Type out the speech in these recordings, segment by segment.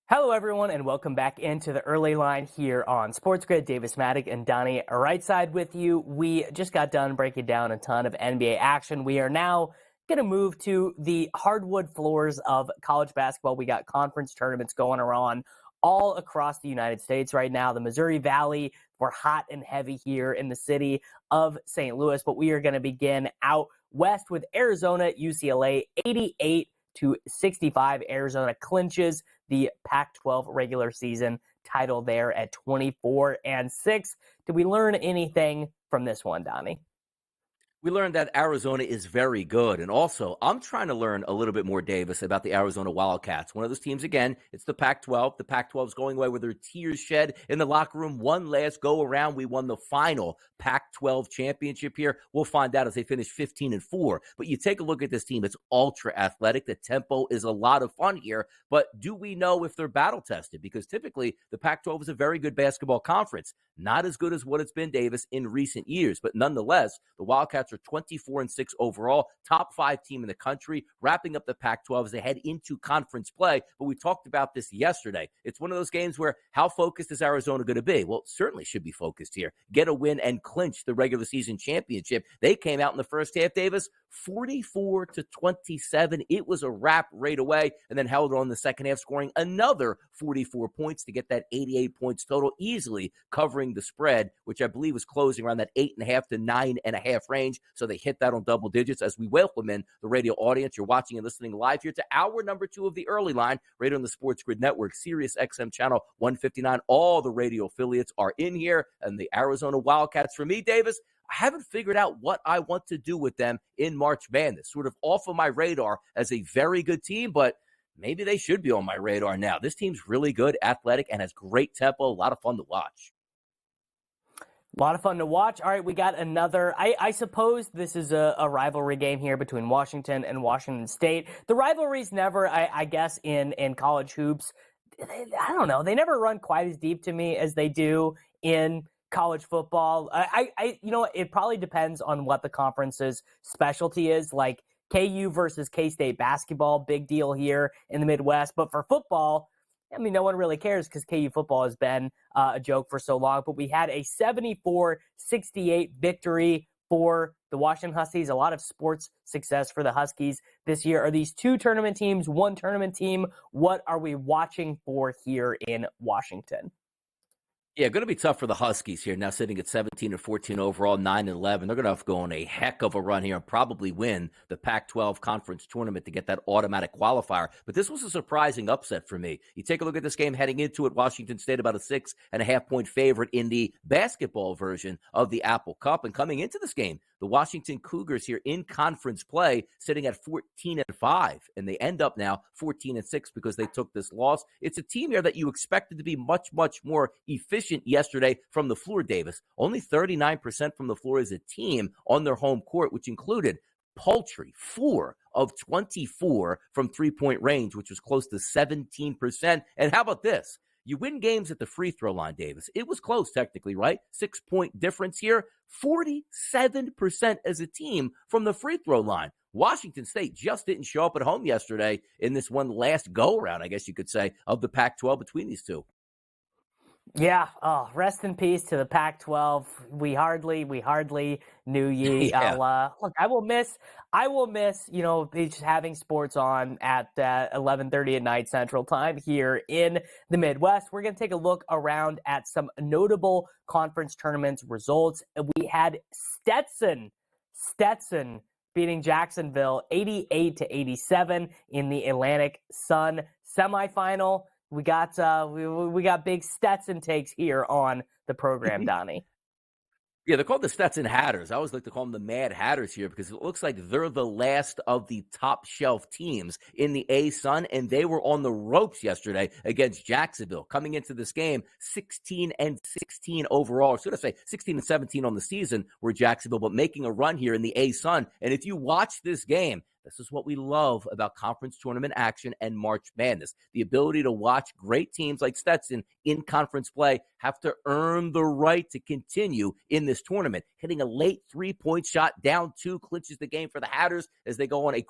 Hello, everyone, and welcome back into the early line here on SportsGrid. Davis Maddock and Donnie right side with you. We just got done breaking down a ton of NBA action. We are now going to move to the hardwood floors of college basketball. We got conference tournaments going on all across the United States right now. The Missouri Valley, we're hot and heavy here in the city of St. Louis, but we are going to begin out west with Arizona, UCLA, 88-65. Arizona clinches the Pac-12 regular season title there at 24-6. Did we learn anything from this one, Donnie? We learned that Arizona is very good. And also, I'm trying to learn a little bit more, Davis, about the Arizona Wildcats. One of those teams, again, it's the Pac-12. The Pac-12 is going away with their tears shed in the locker room. One last go around. We won the final Pac-12 championship here. We'll find out as they finish 15-4. But you take a look at this team. It's ultra athletic. The tempo is a lot of fun here. But do we know if they're battle tested? Because typically, the Pac-12 is a very good basketball conference. Not as good as what it's been, Davis, in recent years. But nonetheless, the Wildcats are 24-6 overall, top 5 team in the country, wrapping up the Pac-12 as they head into conference play. But we talked about this yesterday. It's one of those games where how focused is Arizona going to be? Well, it certainly should be focused here. Get a win and clinch the regular season championship. They came out in the first half, Davis, 44-27. It was a wrap right away, and then held on in the second half, scoring another 44 points to get that 88 points total, easily covering the spread, which I believe was closing around that 8.5 to 9.5 range. So they hit that on double digits as we welcome in the radio audience. You're watching and listening live here to hour number 2 of the early line, right on the SportsGrid Network, Sirius XM channel 159. All the radio affiliates are in here, and the Arizona Wildcats, for me, Davis, I haven't figured out what I want to do with them in March Madness. Sort of off of my radar as a very good team, but maybe they should be on my radar now. This team's really good, athletic, and has great tempo. A lot of fun to watch. A lot of fun to watch. All right, we got another. I suppose this is a rivalry game here between Washington and Washington State. The rivalry's never, I guess, in college hoops, I don't know. They never run quite as deep to me as they do in college football. It probably depends on what the conference's specialty is. Like KU versus K-State basketball, big deal here in the Midwest. But for football, I mean, no one really cares because KU football has been a joke for so long. But we had a 74-68 victory for the Washington Huskies. A lot of sports success for the Huskies this year. Are these two tournament teams, one tournament team? What are we watching for here in Washington? Yeah, going to be tough for the Huskies here. Now sitting at 17-14 overall, 9-11. They're going to have to go on a heck of a run here and probably win the Pac-12 conference tournament to get that automatic qualifier. But this was a surprising upset for me. You take a look at this game heading into it, Washington State about a 6.5-point favorite in the basketball version of the Apple Cup. And coming into this game, the Washington Cougars here in conference play sitting at 14-5. And they end up now 14-6 because they took this loss. It's a team here that you expected to be much, much more efficient yesterday from the floor, Davis. Only 39% from the floor as a team on their home court, which included paltry 4 of 24 from three-point range, which was close to 17%. And how about this? You win games at the free throw line, Davis. It was close technically, right? 6-point difference here. 47% as a team from the free throw line. Washington State just didn't show up at home yesterday in this one last go-around, I guess you could say, of the Pac-12 between these two. Yeah. Oh, rest in peace to the Pac-12. We hardly knew ye. Yeah. Look, I will miss, just having sports on at 11:30 at night Central Time here in the Midwest. We're going to take a look around at some notable conference tournaments results. We had Stetson beating Jacksonville 88-87 in the Atlantic Sun semifinal. We got big Stetson takes here on the program, Donnie. Yeah, they're called the Stetson Hatters. I always like to call them the Mad Hatters here because it looks like they're the last of the top shelf teams in the A-Sun, and they were on the ropes yesterday against Jacksonville. Coming into this game, 16-16 overall. Or should I say 16-17 on the season were Jacksonville, but making a run here in the A-Sun. And if you watch this game, This is what we love about conference tournament action and March Madness. The ability to watch great teams like Stetson in conference play have to earn the right to continue in this tournament. Hitting a late 3-point shot down 2 clinches the game for the Hatters as they go on a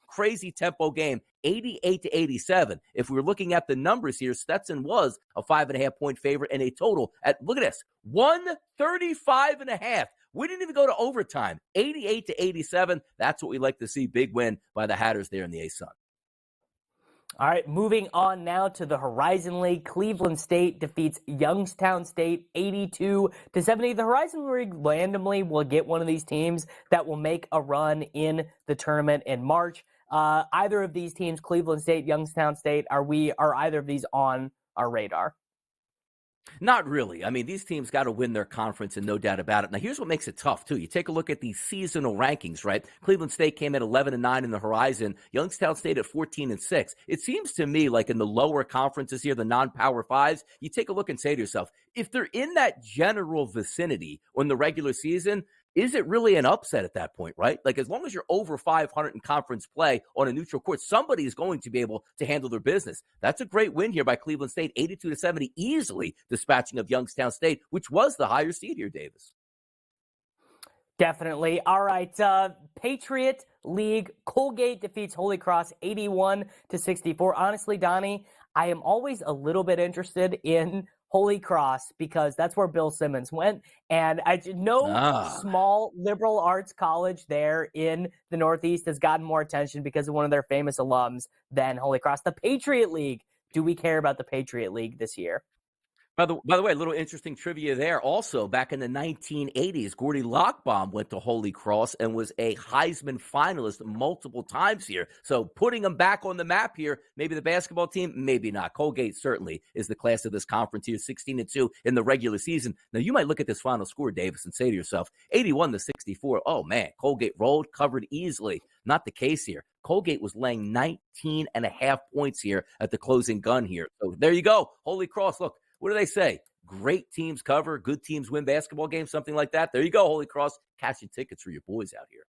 crazy tempo game, 88-87. If we were looking at the numbers here, Stetson was a 5.5-point favorite and a total at, look at this, 135.5. We didn't even go to overtime. 88-87. That's what we like to see. Big win by the Hatters there in the A-Sun. All right, moving on now to the Horizon League. Cleveland State defeats Youngstown State 82-70. The Horizon League randomly will get one of these teams that will make a run in the tournament in March. Either of these teams, Cleveland State, Youngstown State, are either of these on our radar? Not really. I mean, these teams got to win their conference, and no doubt about it. Now, here's what makes it tough, too. You take a look at the seasonal rankings, right? Cleveland State came at 11-9 in the Horizon. Youngstown State at 14-6. It seems to me like in the lower conferences here, the non-Power Fives, you take a look and say to yourself, if they're in that general vicinity on the regular season, is it really an upset at that point, right? Like, as long as you're over 500 in conference play on a neutral court, somebody is going to be able to handle their business. That's a great win here by Cleveland State, 82-70, easily dispatching of Youngstown State, which was the higher seed here, Davis. Definitely. All right, Patriot League, Colgate defeats Holy Cross 81-64. Honestly, Donnie, I am always a little bit interested in Holy Cross because that's where Bill Simmons went. And I know small liberal arts college there in the Northeast has gotten more attention because of one of their famous alums than Holy Cross. The Patriot League. Do we care about the Patriot League this year? By the way, a little interesting trivia there. Also, back in the 1980s, Gordy Lockbaum went to Holy Cross and was a Heisman finalist multiple times here. So putting them back on the map here, maybe the basketball team, maybe not. Colgate certainly is the class of this conference here, 16-2 in the regular season. Now, you might look at this final score, Davis, and say to yourself, 81-64. Oh, man, Colgate rolled, covered easily. Not the case here. Colgate was laying 19.5 points here at the closing gun here. So there you go. Holy Cross, look. What do they say? Great teams cover, good teams win basketball games, something like that. There you go, Holy Cross, cashing tickets for your boys out here.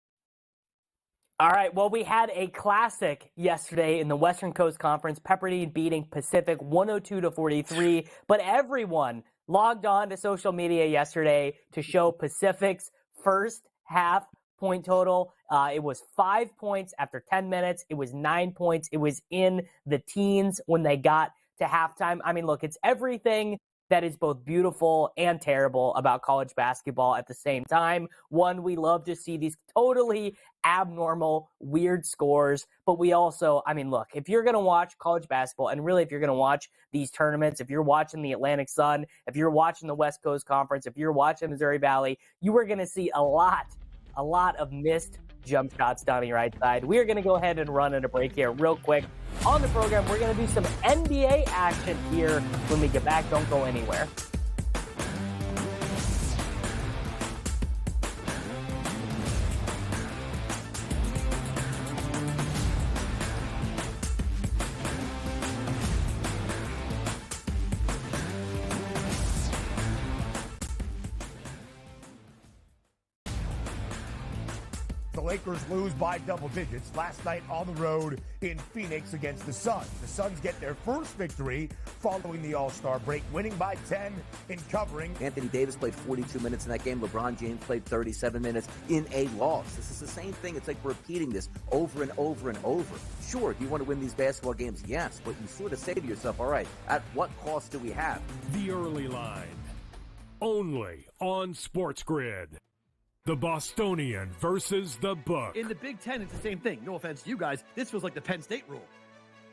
All right, well, we had a classic yesterday in the Western Coast Conference, Pepperdine beating Pacific 102-43, but everyone logged on to social media yesterday to show Pacific's first half point total. It was 5 points after 10 minutes. It was 9 points. It was in the teens when they got to halftime. I mean, look, it's everything that is both beautiful and terrible about college basketball at the same time. One, we love to see these totally abnormal, weird scores, but we also, I mean, look, if you're going to watch college basketball, and really if you're going to watch these tournaments, if you're watching the Atlantic Sun, if you're watching the West Coast Conference, if you're watching Missouri Valley, you are going to see a lot of missed jump shots down your right side. We are going to go ahead and run in a break here real quick. On the program, we're going to do some NBA action here when we get back. Don't go anywhere. The Lakers lose by double digits last night on the road in Phoenix against the Suns. The Suns get their first victory following the All-Star break, winning by 10 in covering. Anthony Davis played 42 minutes in that game. LeBron James played 37 minutes in a loss. This is the same thing. It's like repeating this over and over and over. Sure, do you want to win these basketball games? Yes, but you sort of say to yourself, all right, at what cost do we have? The Early Line, only on SportsGrid. The Bostonian versus the Book. In the Big Ten, it's the same thing. No offense to you guys. This feels like the Penn State rule.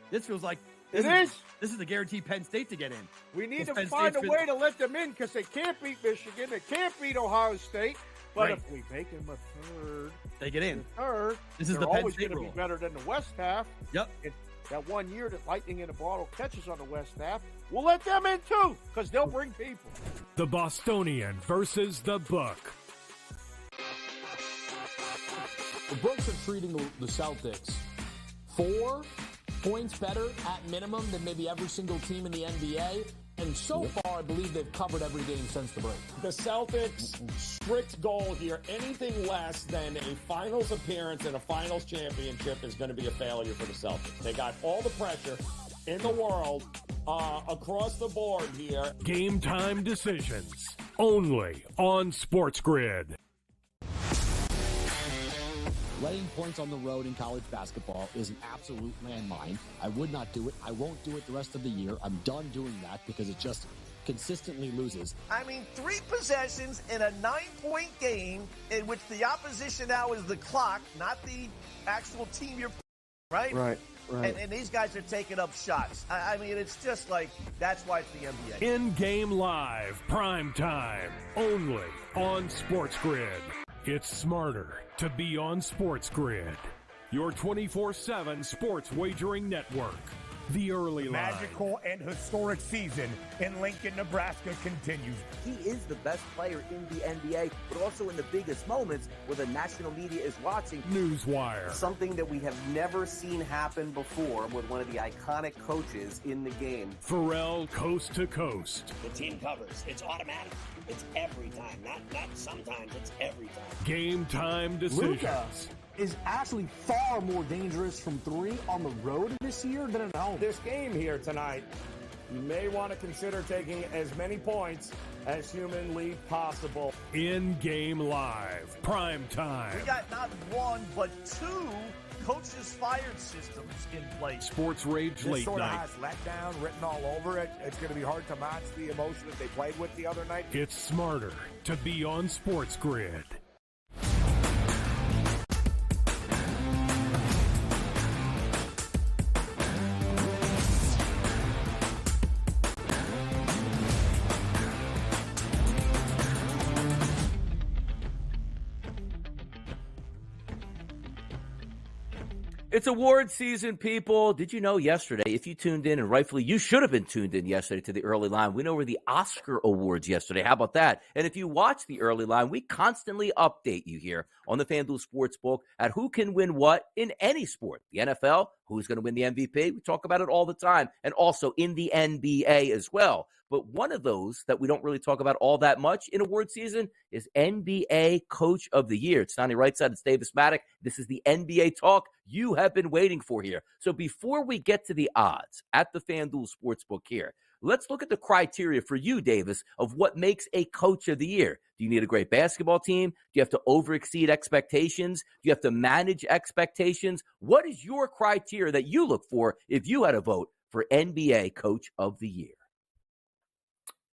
This feels like... This is the guaranteed Penn State to get in. We need to find a way to let them in because they can't beat Michigan. They can't beat Ohio State. But if we make them a third... They get in. This is the Penn always State going to be better than the West half. Yep. And that 1 year that Lightning in a Bottle catches on the West half, we'll let them in too because they'll bring people. The Bostonian versus the Book. The Books are treating the Celtics 4 points better at minimum than maybe every single team in the NBA. And so far, I believe they've covered every game since the break. The Celtics' strict goal here, anything less than a finals appearance and a finals championship is going to be a failure for the Celtics. They got all the pressure in the world across the board here. Game time decisions only on SportsGrid. Laying points on the road in college basketball is an absolute landmine. I would not do it. I won't do it the rest of the year. I'm done doing that because it just consistently loses. I mean, 3 possessions in a 9-point game in which the opposition now is the clock, not the actual team you're right? Right. And these guys are taking up shots. I mean, it's just like, that's why it's the NBA. In-game live, prime time, only on SportsGrid. It's smarter to be on SportsGrid, your 24/7 sports wagering network. The early line. Magical and historic season in Lincoln, Nebraska continues. He is the best player in the NBA, but also in the biggest moments where the national media is watching. Newswire. Something that we have never seen happen before with one of the iconic coaches in the game. Pharrell, coast to coast. The team covers. It's automatic. It's every time. Not sometimes. It's every time. Game time decisions. Luka is actually far more dangerous from 3 on the road this year than at home. This game here tonight, you may want to consider taking as many points as humanly possible. In-game live, prime time. We got not 1, but 2 coaches fired systems in place. Sports Rage This late sort of night. has letdown written all over it. It's going to be hard to match the emotion that they played with the other night. It's smarter to be on SportsGrid. It's award season, people. Did you know yesterday, if you tuned in, and rightfully you should have been tuned in yesterday to the early line, we know were the Oscar Awards yesterday. How about that? And if you watch the early line, we constantly update you here on the FanDuel Sportsbook at who can win what in any sport. The NFL, who's going to win the MVP? We talk about it all the time. And also in the NBA as well. But one of those that we don't really talk about all that much in award season is NBA Coach of the Year. It's Donnie Rightside. It's Davis Maddock. This is the NBA talk you have been waiting for here. So before we get to the odds at the FanDuel Sportsbook here, let's look at the criteria for you, Davis, of what makes a Coach of the Year. Do you need a great basketball team? Do you have to overexceed expectations? Do you have to manage expectations? What is your criteria that you look for if you had a vote for NBA Coach of the Year?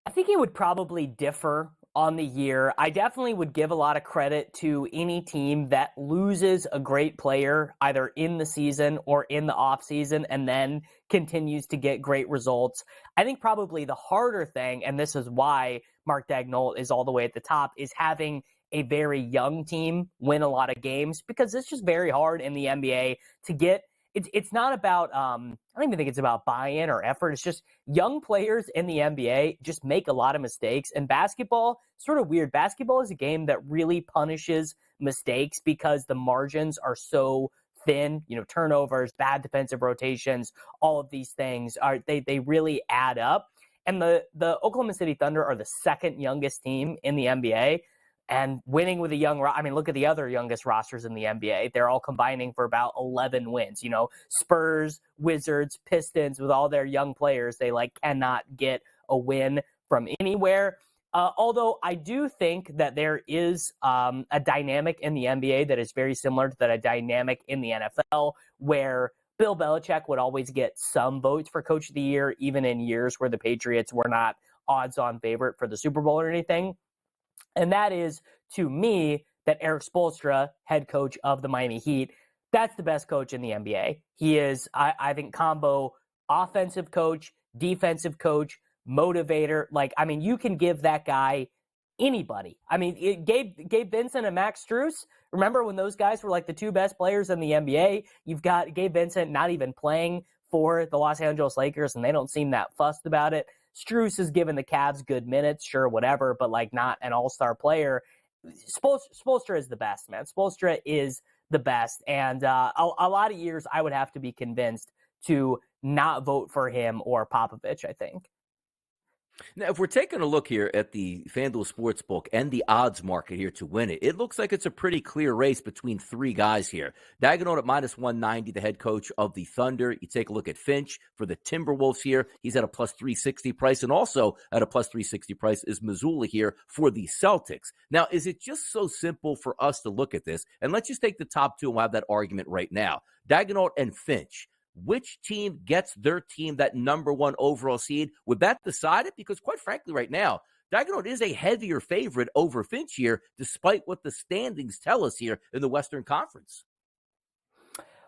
I think it would probably differ on the year. I definitely would give a lot of credit to any team that loses a great player either in the season or in the offseason and then continues to get great results. I think probably the harder thing, and this is why Mark Daigneault is all the way at the top, is having a very young team win a lot of games, because it's just very hard in the NBA to get. It's not about, I don't even think it's about buy-in or effort. It's just young players in the NBA just make a lot of mistakes. And basketball, sort of weird. Basketball is a game that really punishes mistakes because the margins are so thin. You know, turnovers, bad defensive rotations, all of these things they really add up. And the Oklahoma City Thunder are the second youngest team in the NBA. And winning with a young, look at the other youngest rosters in the NBA. They're all combining for about 11 wins. You know, Spurs, Wizards, Pistons, with all their young players, they cannot get a win from anywhere. Although I do think that there is a dynamic in the NBA that is very similar to that dynamic in the NFL, where Bill Belichick would always get some votes for Coach of the Year, even in years where the Patriots were not odds-on favorite for the Super Bowl or anything. And that is, to me, that Eric Spoelstra, head coach of the Miami Heat, that's the best coach in the NBA. He is, I think, combo offensive coach, defensive coach, motivator. You can give that guy anybody. Gabe Vincent and Max Strus, remember when those guys were the 2 best players in the NBA? You've got Gabe Vincent not even playing for the Los Angeles Lakers, and they don't seem that fussed about it. Strus has given the Cavs good minutes, sure, whatever, but not an all-star player. Spoelstra is the best, man. Spoelstra is the best. And a lot of years I would have to be convinced to not vote for him or Popovich, I think. Now, if we're taking a look here at the FanDuel Sportsbook and the odds market here to win it, it looks like it's a pretty clear race between three guys here. Dagenhart at minus 190, the head coach of the Thunder. You take a look at Finch for the Timberwolves here. He's at a plus 360 price, and also at a plus 360 price is Mazzulla here for the Celtics. Now, is it just so simple for us to look at this? And let's just take the top two and we'll have that argument right now. Dagenhart and Finch. Which team gets their team that number one overall seed? Would that decide it? Because quite frankly, right now, Dagenhart is a heavier favorite over Finch here, despite what the standings tell us here in the Western Conference.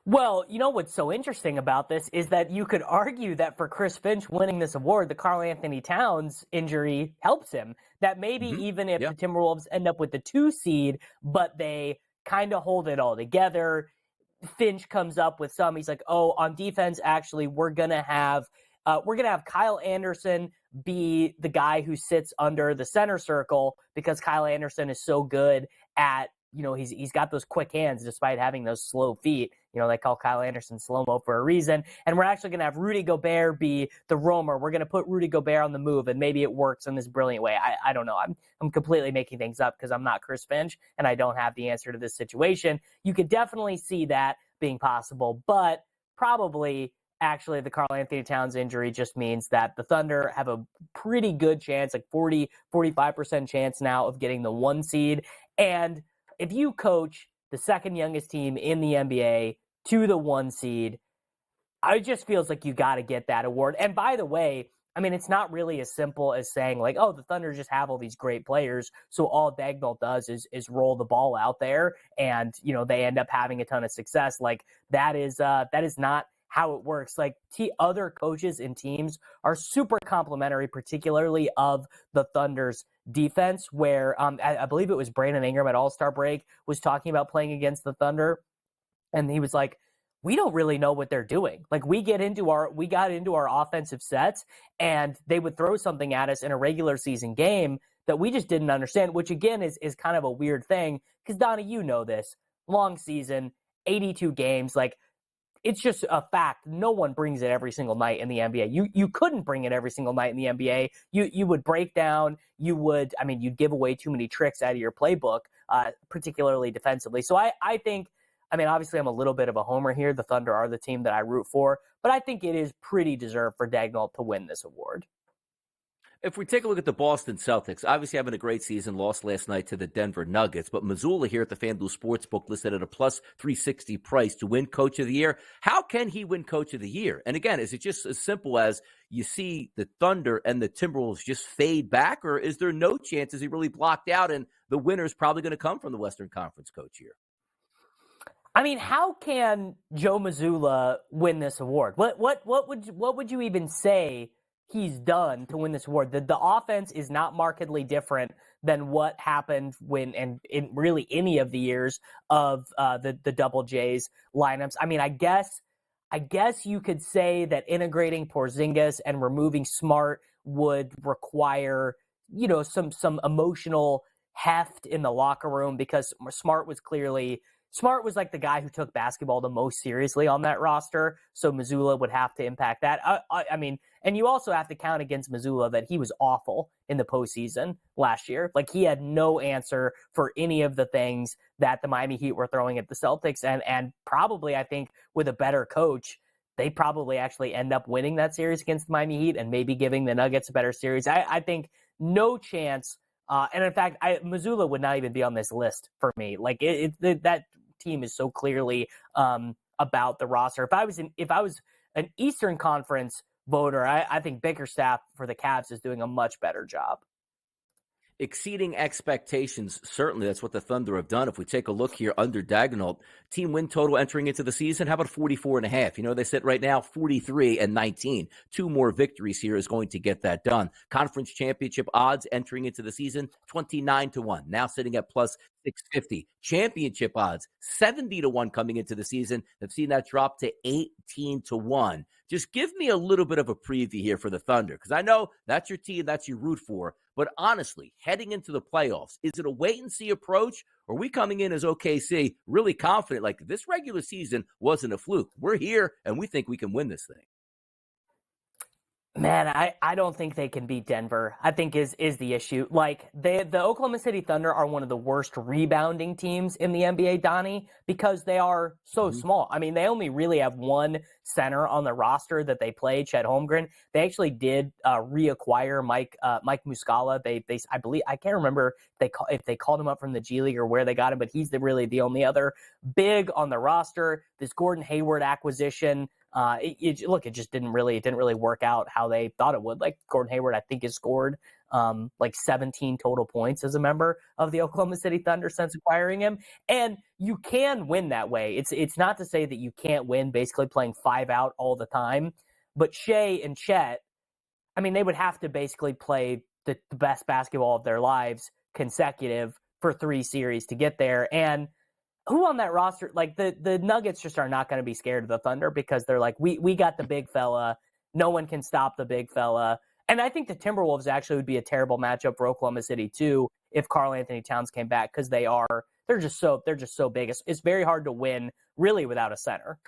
Well, you know what's so interesting about this is that you could argue that for Chris Finch winning this award, the Karl-Anthony Towns injury helps him. That maybe even if the Timberwolves end up with the 2 seed, but they kind of hold it all together, Finch comes up with some. He's like, oh, on defense, actually, we're gonna have Kyle Anderson be the guy who sits under the center circle because Kyle Anderson is so good at, he's got those quick hands despite having those slow feet. They call Kyle Anderson slow-mo for a reason. And we're actually going to have Rudy Gobert be the roamer. We're going to put Rudy Gobert on the move, and maybe it works in this brilliant way. I don't know. I'm completely making things up because I'm not Chris Finch, and I don't have the answer to this situation. You could definitely see that being possible, but probably actually the Karl-Anthony Towns injury just means that the Thunder have a pretty good chance, like 45% chance now of getting the 1 seed. And if you coach the second youngest team in the NBA to the 1 seed, it just feels like you got to get that award. And by the way, it's not really as simple as saying like, oh, the Thunder just have all these great players, so all Dagenhart does is roll the ball out there, and they end up having a ton of success. Like that is not how it works. Like other coaches and teams are super complimentary, particularly of the Thunder's defense, where I believe it was Brandon Ingram at All-Star break was talking about playing against the Thunder, and he was like, we don't really know what they're doing. Like we got into our offensive sets, and they would throw something at us in a regular season game that we just didn't understand, which again is kind of a weird thing because Donnie, this long season, 82 games, like it's just a fact. No one brings it every single night in the NBA. You couldn't bring it every single night in the NBA. You would break down. You'd give away too many tricks out of your playbook, particularly defensively. So I think, obviously I'm a little bit of a homer here. The Thunder are the team that I root for, but I think it is pretty deserved for Dagenhart to win this award. If we take a look at the Boston Celtics, obviously having a great season, lost last night to the Denver Nuggets, but Mazzulla here at the FanDuel Sportsbook listed at a plus 360 price to win Coach of the Year. How can he win Coach of the Year? And again, is it just as simple as you see the Thunder and the Timberwolves just fade back, or is there no chance? Is he really blocked out and the winner's probably going to come from the Western Conference Coach here? How can Joe Mazzulla win this award? What would you even say he's done to win this award? The offense is not markedly different than what happened when, and in really any of the years of the Double J's lineups. I guess you could say that integrating Porzingis and removing Smart would require, some emotional heft in the locker room, because Smart was like the guy who took basketball the most seriously on that roster, so Mazzulla would have to impact that. And you also have to count against Mazzulla that he was awful in the postseason last year. Like he had no answer for any of the things that the Miami Heat were throwing at the Celtics, and probably I think with a better coach, they probably actually end up winning that series against the Miami Heat and maybe giving the Nuggets a better series. I think no chance. And in fact, Mazzulla would not even be on this list for me. Like that team is so clearly about the roster. If I was an Eastern Conference voter, I think Bickerstaff for the Cavs is doing a much better job. Exceeding expectations, certainly that's what the Thunder have done. If we take a look here under Dagenhart, team win total entering into the season, how about 44.5? They sit right now 43-19. 2 more victories here is going to get that done. Conference championship odds entering into the season, 29-1. Now sitting at plus 650. Championship odds, 70-1 coming into the season. I've seen that drop to 18-1. Just give me a little bit of a preview here for the Thunder, because I know that's your team, that's your root for. But honestly, heading into the playoffs, is it a wait-and-see approach, or are we coming in as OKC really confident, like this regular season wasn't a fluke? We're here, and we think we can win this thing. Man, I don't think they can beat Denver, I think is the issue. Like, the Oklahoma City Thunder are one of the worst rebounding teams in the NBA, Donnie, because they are so small. I mean, they only really have one center on the roster that they play, Chet Holmgren. They actually did reacquire Mike Muscala. I believe, I can't remember if they called him up from the G League or where they got him, but he's really the only other big on the roster. This Gordon Hayward acquisition, it just didn't really work out how they thought it would. Like, Gordon Hayward, I think, has scored like 17 total points as a member of the Oklahoma City Thunder since acquiring him. And you can win that way. It's not to say that you can't win basically playing 5 out all the time, but Shea and Chet, I mean, they would have to basically play the best basketball of their lives consecutive for 3 series to get there. And who on that roster, like the Nuggets just are not going to be scared of the Thunder because they're like, we got the big fella. No one can stop the big fella. And I think the Timberwolves actually would be a terrible matchup for Oklahoma City too if Karl Anthony Towns came back, because they're just so big. It's very hard to win really without a center.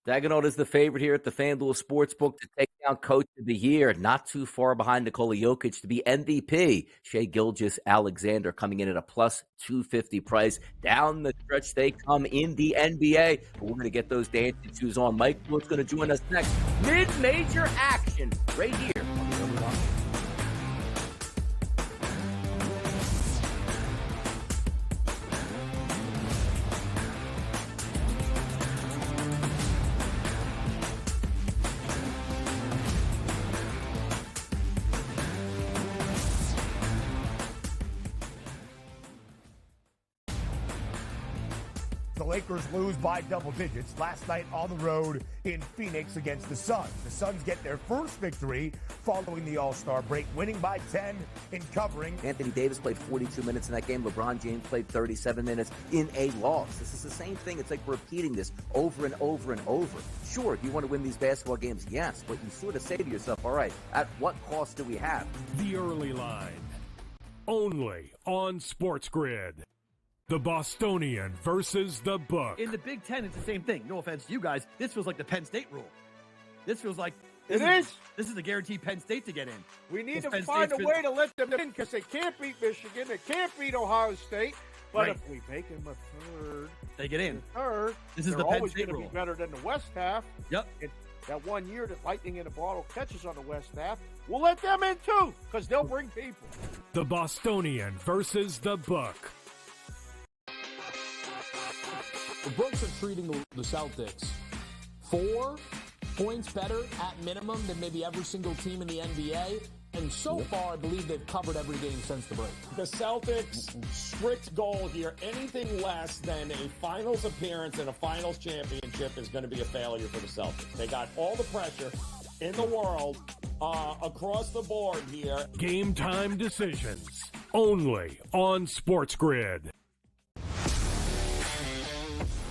Dagenhart is the favorite here at the FanDuel Sportsbook to take down Coach of the Year. Not too far behind Nikola Jokic to be MVP. Shai Gilgeous-Alexander coming in at a plus 250 price. Down the stretch they come in the NBA. But we're going to get those dancing shoes on. Mike Blewitt's going to join us next. Mid-major action right here on the Early Line. The Lakers lose by double digits last night on the road in Phoenix against the Suns. The Suns get their first victory following the All-Star break, winning by 10 in covering. Anthony Davis played 42 minutes in that game. LeBron James played 37 minutes in a loss. This is the same thing. It's like repeating this over and over and over. Sure, do you want to win these basketball games? Yes, but you sort of say to yourself, all right, at what cost do we have? The Early Line, only on SportsGrid. The Bostonian versus the Book. In the Big Ten, it's the same thing. No offense to you guys. This feels like the Penn State rule. This feels like... This is the guaranteed Penn State to get in. We need to find a way to let them in because they can't beat Michigan. They can't beat Ohio State. But if we make them a third... They get in. This is they're the Penn always State going to rule. be better than the West half. Yep. And that 1 year that Lightning in a Bottle catches on the West half, we'll let them in too because they'll bring people. The Bostonian versus the Book. The Books are treating the Celtics 4 points better at minimum than maybe every single team in the NBA. And so far, I believe they've covered every game since the break. The Celtics' strict goal here, anything less than a finals appearance and a finals championship is going to be a failure for the Celtics. They got all the pressure in the world across the board here. Game time decisions, only on SportsGrid.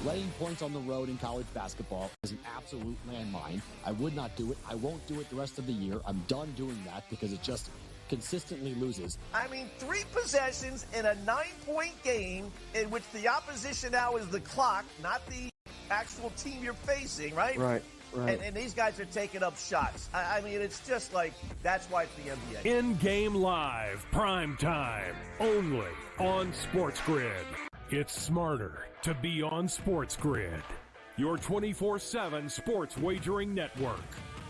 Laying points on the road in college basketball is an absolute landmine. I would not do it. I won't do it the rest of the year. I'm done doing that because it just consistently loses. I mean, 3 possessions in a 9-point game in which the opposition now is the clock, not the actual team you're facing, right? Right. And these guys are taking up shots. I mean, it's just like, that's why it's the NBA. In-game live, prime time, only on SportsGrid. It's smarter to be on SportsGrid, your 24/7 sports wagering network.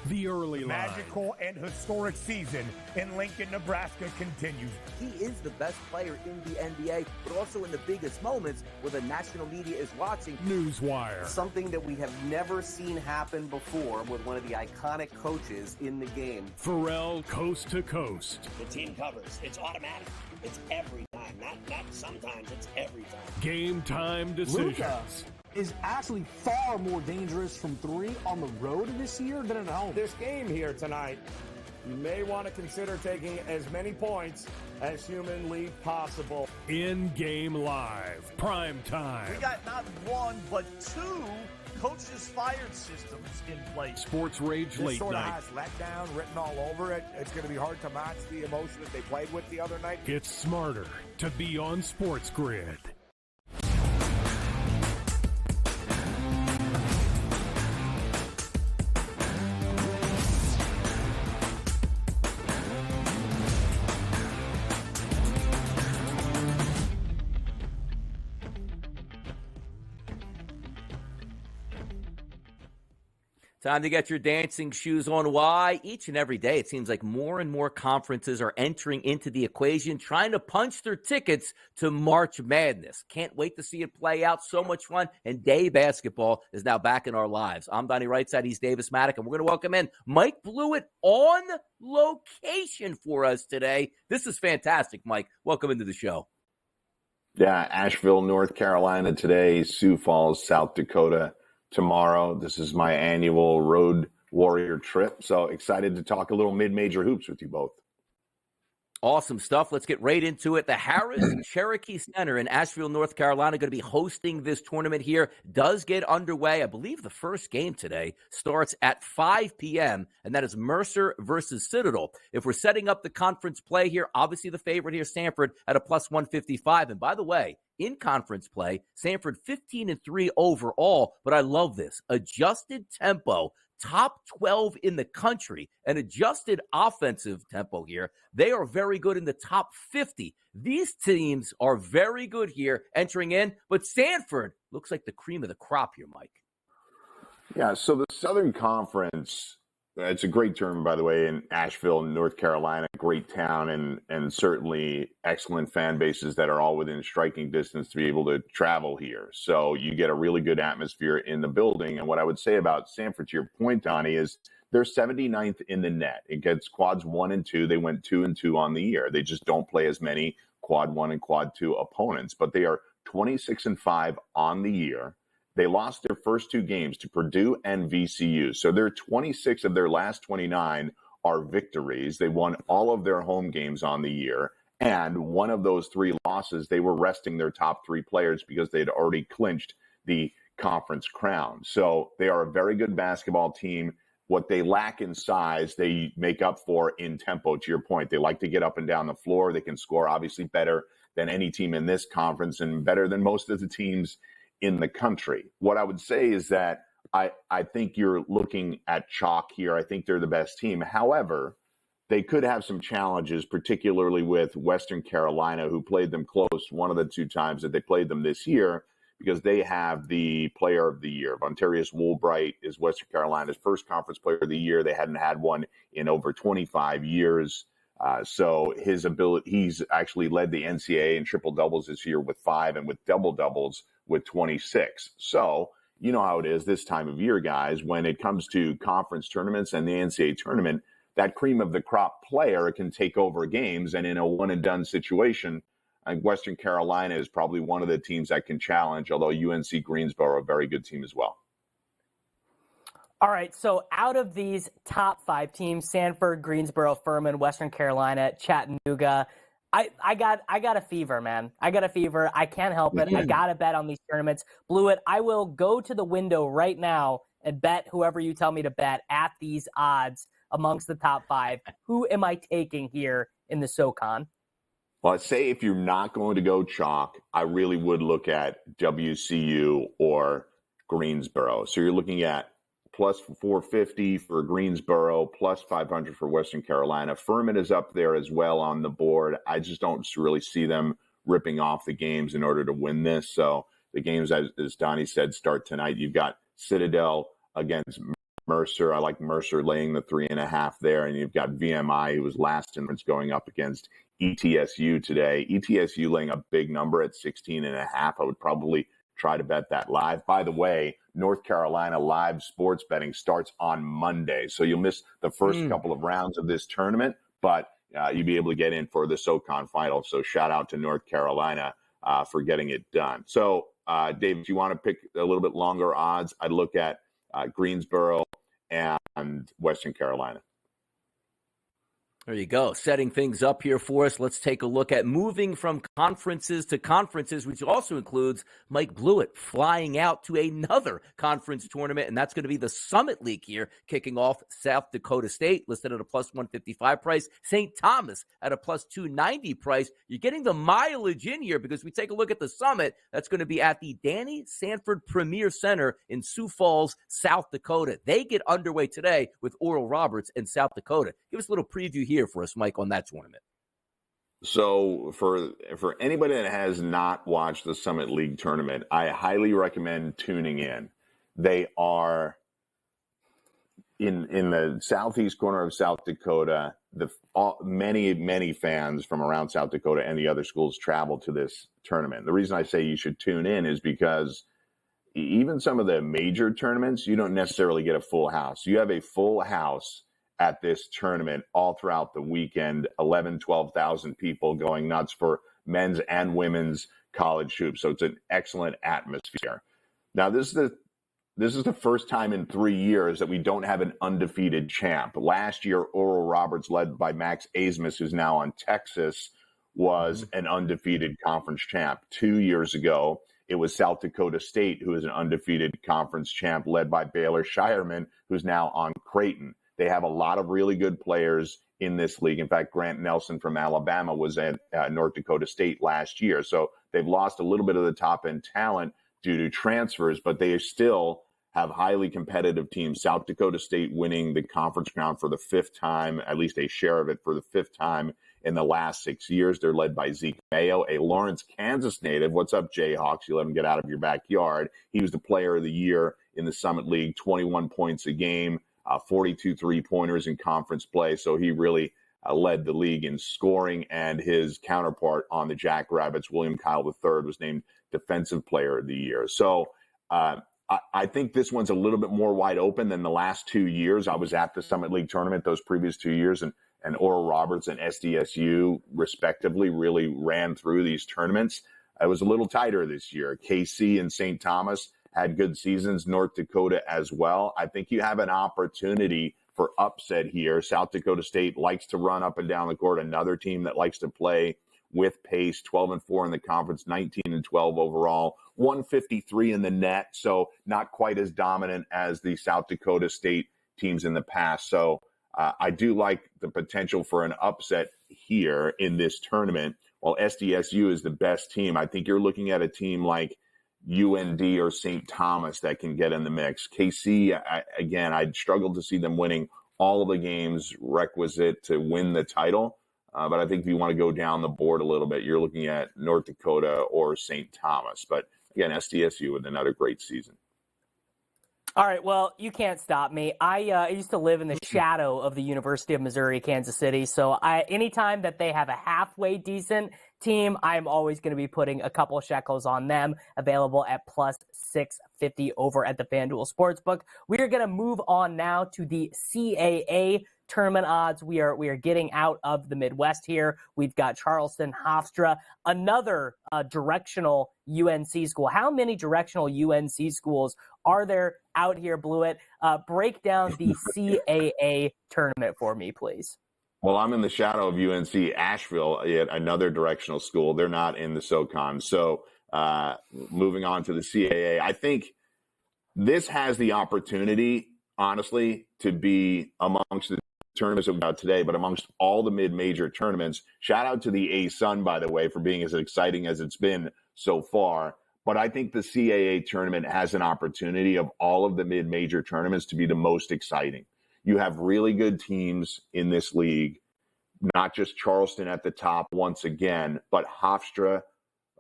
The Early Line. Magical and historic season in Lincoln, Nebraska continues. He is the best player in the NBA, but also in the biggest moments where the national media is watching. Newswire. Something that we have never seen happen before with one of the iconic coaches in the game. Pharrell, coast to coast. The team covers. It's automatic. It's every time. Not sometimes. It's every time. Game time decisions. Luka is actually far more dangerous from 3 on the road this year than at home. This game here tonight, you may want to consider taking as many points as humanly possible. In-game live, prime time. We got not 1, but 2 coaches fired systems in place. Sports Rage This Late sort of Night. has letdown written all over it. It's going to be hard to match the emotion that they played with the other night. It's smarter to be on SportsGrid. Time to get your dancing shoes on. Why? Each and every day, it seems like more and more conferences are entering into the equation, trying to punch their tickets to March Madness. Can't wait to see it play out. So much fun. And day basketball is now back in our lives. I'm Donnie Rightside. He's Davis Maddock. And we're going to welcome in Mike Blewitt on location for us today. This is fantastic, Mike. Welcome into the show. Yeah, Asheville, North Carolina today, Sioux Falls, South Dakota tomorrow. This is my annual Road Warrior trip. So excited to talk a little mid-major hoops with you both. Awesome stuff. Let's get right into it. The Harris Cherokee Center in Asheville, North Carolina, going to be hosting this tournament here. Does get underway. I believe the first game today starts at 5 p.m., and that is Mercer versus Citadel. If we're setting up the conference play here, obviously the favorite here, Sanford, at a plus 155. And by the way, in conference play, Sanford 15-3 overall, but I love this. Adjusted tempo, top 12 in the country, an adjusted offensive tempo here. They are very good in the top 50. These teams are very good here entering in, but Sanford looks like the cream of the crop here, Mike. Yeah, so the Southern Conference, it's a great tournament, by the way, in Asheville, North Carolina, great town, and certainly excellent fan bases that are all within striking distance to be able to travel here. So you get a really good atmosphere in the building. And what I would say about Sanford, to your point, Donnie, is they're 79th in the net. It gets quads 1 and 2. They went 2-2 on the year. They just don't play as many quad 1 and quad 2 opponents, but they are 26-5 on the year. They lost their first 2 games to Purdue and VCU. So their 26 of their last 29 are victories. They won all of their home games on the year. And one of those 3 losses, they were resting their top 3 players because they had already clinched the conference crown. So they are a very good basketball team. What they lack in size, they make up for in tempo, to your point. They like to get up and down the floor. They can score obviously better than any team in this conference and better than most of the teams in the country. What I would say is that I think you're looking at chalk here. I think they're the best team. However, they could have some challenges, particularly with Western Carolina, who played them close one of the 2 times that they played them this year, because they have the player of the year. Vontarius Woolbright is Western Carolina's first conference player of the year. They hadn't had one in over 25 years. So his ability, he's actually led the NCAA in triple doubles this year with 5 and with double doubles with 26. So you know how it is this time of year, guys, when it comes to conference tournaments and the NCAA tournament, that cream of the crop player can take over games. And in a one and done situation, Western Carolina is probably one of the teams that can challenge, although UNC Greensboro, a very good team as well. All right, so out of these top 5 teams, Sanford, Greensboro, Furman, Western Carolina, Chattanooga, I got a fever, man. I got a fever. I can't help it. I got to bet on these tournaments. Blewitt, I will go to the window right now and bet whoever you tell me to bet at these odds amongst the top 5. Who am I taking here in the SoCon? Well, I'd say if you're not going to go chalk, I really would look at WCU or Greensboro. So you're looking at plus 450 for Greensboro, plus 500 for Western Carolina. Furman is up there as well on the board. I just don't really see them ripping off the games in order to win this. So the games, as Donnie said, start tonight. You've got Citadel against Mercer. I like Mercer laying the 3.5 there. And you've got VMI, who was last in going up against ETSU today. ETSU laying a big number at 16.5. I would probably try to bet that live. By the way, North Carolina live sports betting starts on Monday. So you'll miss the first couple of rounds of this tournament, but you'll be able to get in for the SoCon final. So shout out to North Carolina for getting it done. So, Dave, if you want to pick a little bit longer odds, I'd look at Greensboro and Western Carolina. There you go. Setting things up here for us. Let's take a look at moving from conferences to conferences, which also includes Mike Blewitt flying out to another conference tournament, and that's going to be the Summit League here, kicking off South Dakota State, listed at a plus 155 price. St. Thomas at a plus 290 price. You're getting the mileage in here because we take a look at the Summit. That's going to be at the Danny Sanford Premier Center in Sioux Falls, South Dakota. They get underway today with Oral Roberts in South Dakota. Give us a little preview here for us, Mike, on that tournament. So for anybody that has not watched the Summit League tournament, I highly recommend tuning in. They are in the southeast corner of South Dakota, many fans from around South Dakota and the other schools travel to this tournament. The reason I say you should tune in is because even some of the major tournaments, you don't necessarily get a full house. You have a full house at this tournament all throughout the weekend, 11, 12,000 people going nuts for men's and women's college hoops. So it's an excellent atmosphere. Now, this is the first time in 3 years that we don't have an undefeated champ. Last year, Oral Roberts, led by Max Asmus, who's now on Texas, was an undefeated conference champ. 2 years ago, it was South Dakota State, who is an undefeated conference champ, led by Baylor Shireman, who's now on Creighton. They have a lot of really good players in this league. In fact, Grant Nelson from Alabama was at North Dakota State last year. So they've lost a little bit of the top-end talent due to transfers, but they still have highly competitive teams. South Dakota State winning the conference crown for the fifth time, at least a share of it for the fifth time in the last 6 years. They're led by Zeke Mayo, a Lawrence, Kansas native. What's up, Jayhawks? You let him get out of your backyard. He was the player of the year in the Summit League, 21 points a game, 42 three-pointers in conference play. So he really led the league in scoring, and his counterpart on the Jackrabbits, William Kyle III, was named Defensive Player of the Year. So I think this one's a little bit more wide open than the last 2 years. I was at the Summit League tournament those previous 2 years, and Oral Roberts and SDSU, respectively, really ran through these tournaments. It was a little tighter this year. KC and St. Thomas had good seasons, North Dakota as well. I think you have an opportunity for upset here. South Dakota State likes to run up and down the court, another team that likes to play with pace, 12-4 in the conference, 19-12 overall, 153 in the net, so not quite as dominant as the South Dakota State teams in the past. So I do like the potential for an upset here in this tournament. While SDSU is the best team, I think you're looking at a team like UND or St. Thomas that can get in the mix. KC, I'd struggle to see them winning all of the games requisite to win the title. But I think if you want to go down the board a little bit, you're looking at North Dakota or St. Thomas. But again, SDSU with another great season. All right, well, you can't stop me. I used to live in the shadow of the University of Missouri, Kansas City. So anytime that they have a halfway decent team, I'm always going to be putting a couple shekels on them, available at plus 650 over at the FanDuel Sportsbook. We are going to move on now to the CAA tournament odds. We are getting out of the Midwest here. We've got Charleston, Hofstra, another directional UNC school. How many directional UNC schools are there out here, Blewitt? Break down the CAA tournament for me, please. Well, I'm in the shadow of UNC Asheville, yet another directional school. They're not in the SoCon. So moving on to the CAA, I think this has the opportunity, honestly, to be amongst the tournaments that we got today, but amongst all the mid-major tournaments. Shout out to the A-Sun, by the way, for being as exciting as it's been so far. But I think the CAA tournament has an opportunity of all of the mid-major tournaments to be the most exciting. You have really good teams in this league, not just Charleston at the top once again, but Hofstra.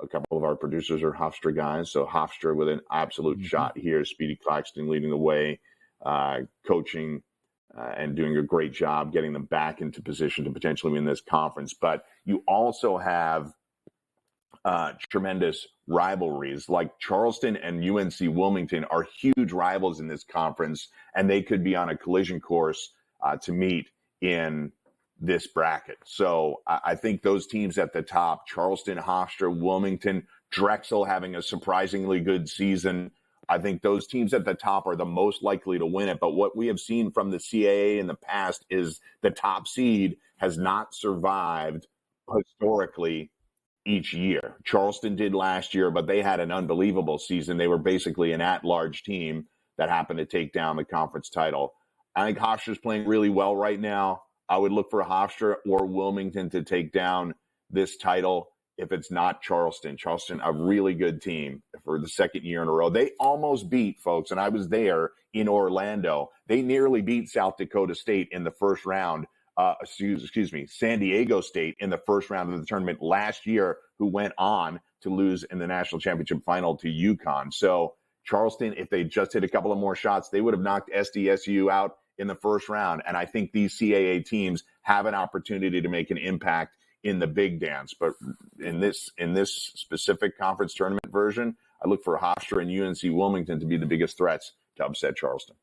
A couple of our producers are Hofstra guys, so Hofstra with an absolute shot here. Speedy Claxton leading the way, coaching and doing a great job getting them back into position to potentially win this conference. But you also have tremendous rivalries, like Charleston and UNC Wilmington are huge rivals in this conference, and they could be on a collision course to meet in this bracket. So I think those teams at the top, Charleston, Hofstra, Wilmington, Drexel having a surprisingly good season, I think those teams at the top are the most likely to win it. But what we have seen from the CAA in the past is the top seed has not survived historically each year. Charleston did last year, but they had an unbelievable season. They were basically an at-large team that happened to take down the conference title. I think Hofstra's playing really well right now. I would look for Hofstra or Wilmington to take down this title if it's not Charleston. Charleston, a really good team for the second year in a row. They almost beat, folks, and I was there in Orlando. They nearly beat South Dakota State in the first round. San Diego State in the first round of the tournament last year, who went on to lose in the national championship final to UConn. So Charleston, if they just hit a couple of more shots, they would have knocked SDSU out in the first round. And I think these CAA teams have an opportunity to make an impact in the big dance. But in this specific conference tournament version, I look for Hofstra and UNC Wilmington to be the biggest threats to upset Charleston.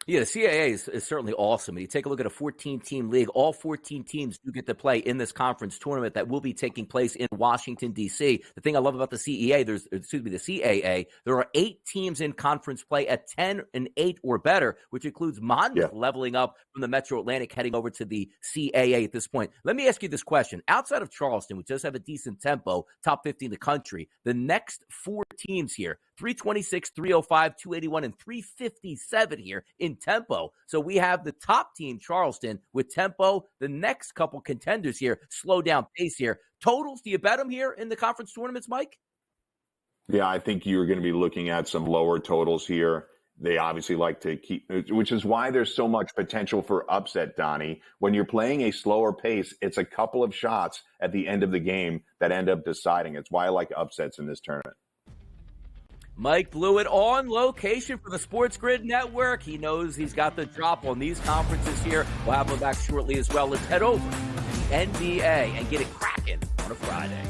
Yeah, the CAA is certainly awesome. And you take a look at a 14-team league. All 14 teams do get to play in this conference tournament that will be taking place in Washington, D.C. The thing I love about the CAA, there are 8 teams in conference play at 10-8 or better, which includes Monmouth leveling up from the Metro Atlantic, heading over to the CAA at this point. Let me ask you this question. Outside of Charleston, which does have a decent tempo, top 50 in the country, the next 4 teams here, 326, 305, 281, and 357 here in tempo. So we have the top team, Charleston, with tempo. The next couple contenders here, slow down pace here. Totals, do you bet them here in the conference tournaments, Mike? Yeah, I think you're going to be looking at some lower totals here. They obviously like to keep, which is why there's so much potential for upset, Donnie. When you're playing a slower pace, it's a couple of shots at the end of the game that end up deciding. It's why I like upsets in this tournament. Mike Blewitt on location for the SportsGrid Network. He knows he's got the drop on these conferences here. We'll have him back shortly as well. Let's head over to the NBA and get it cracking on a Friday.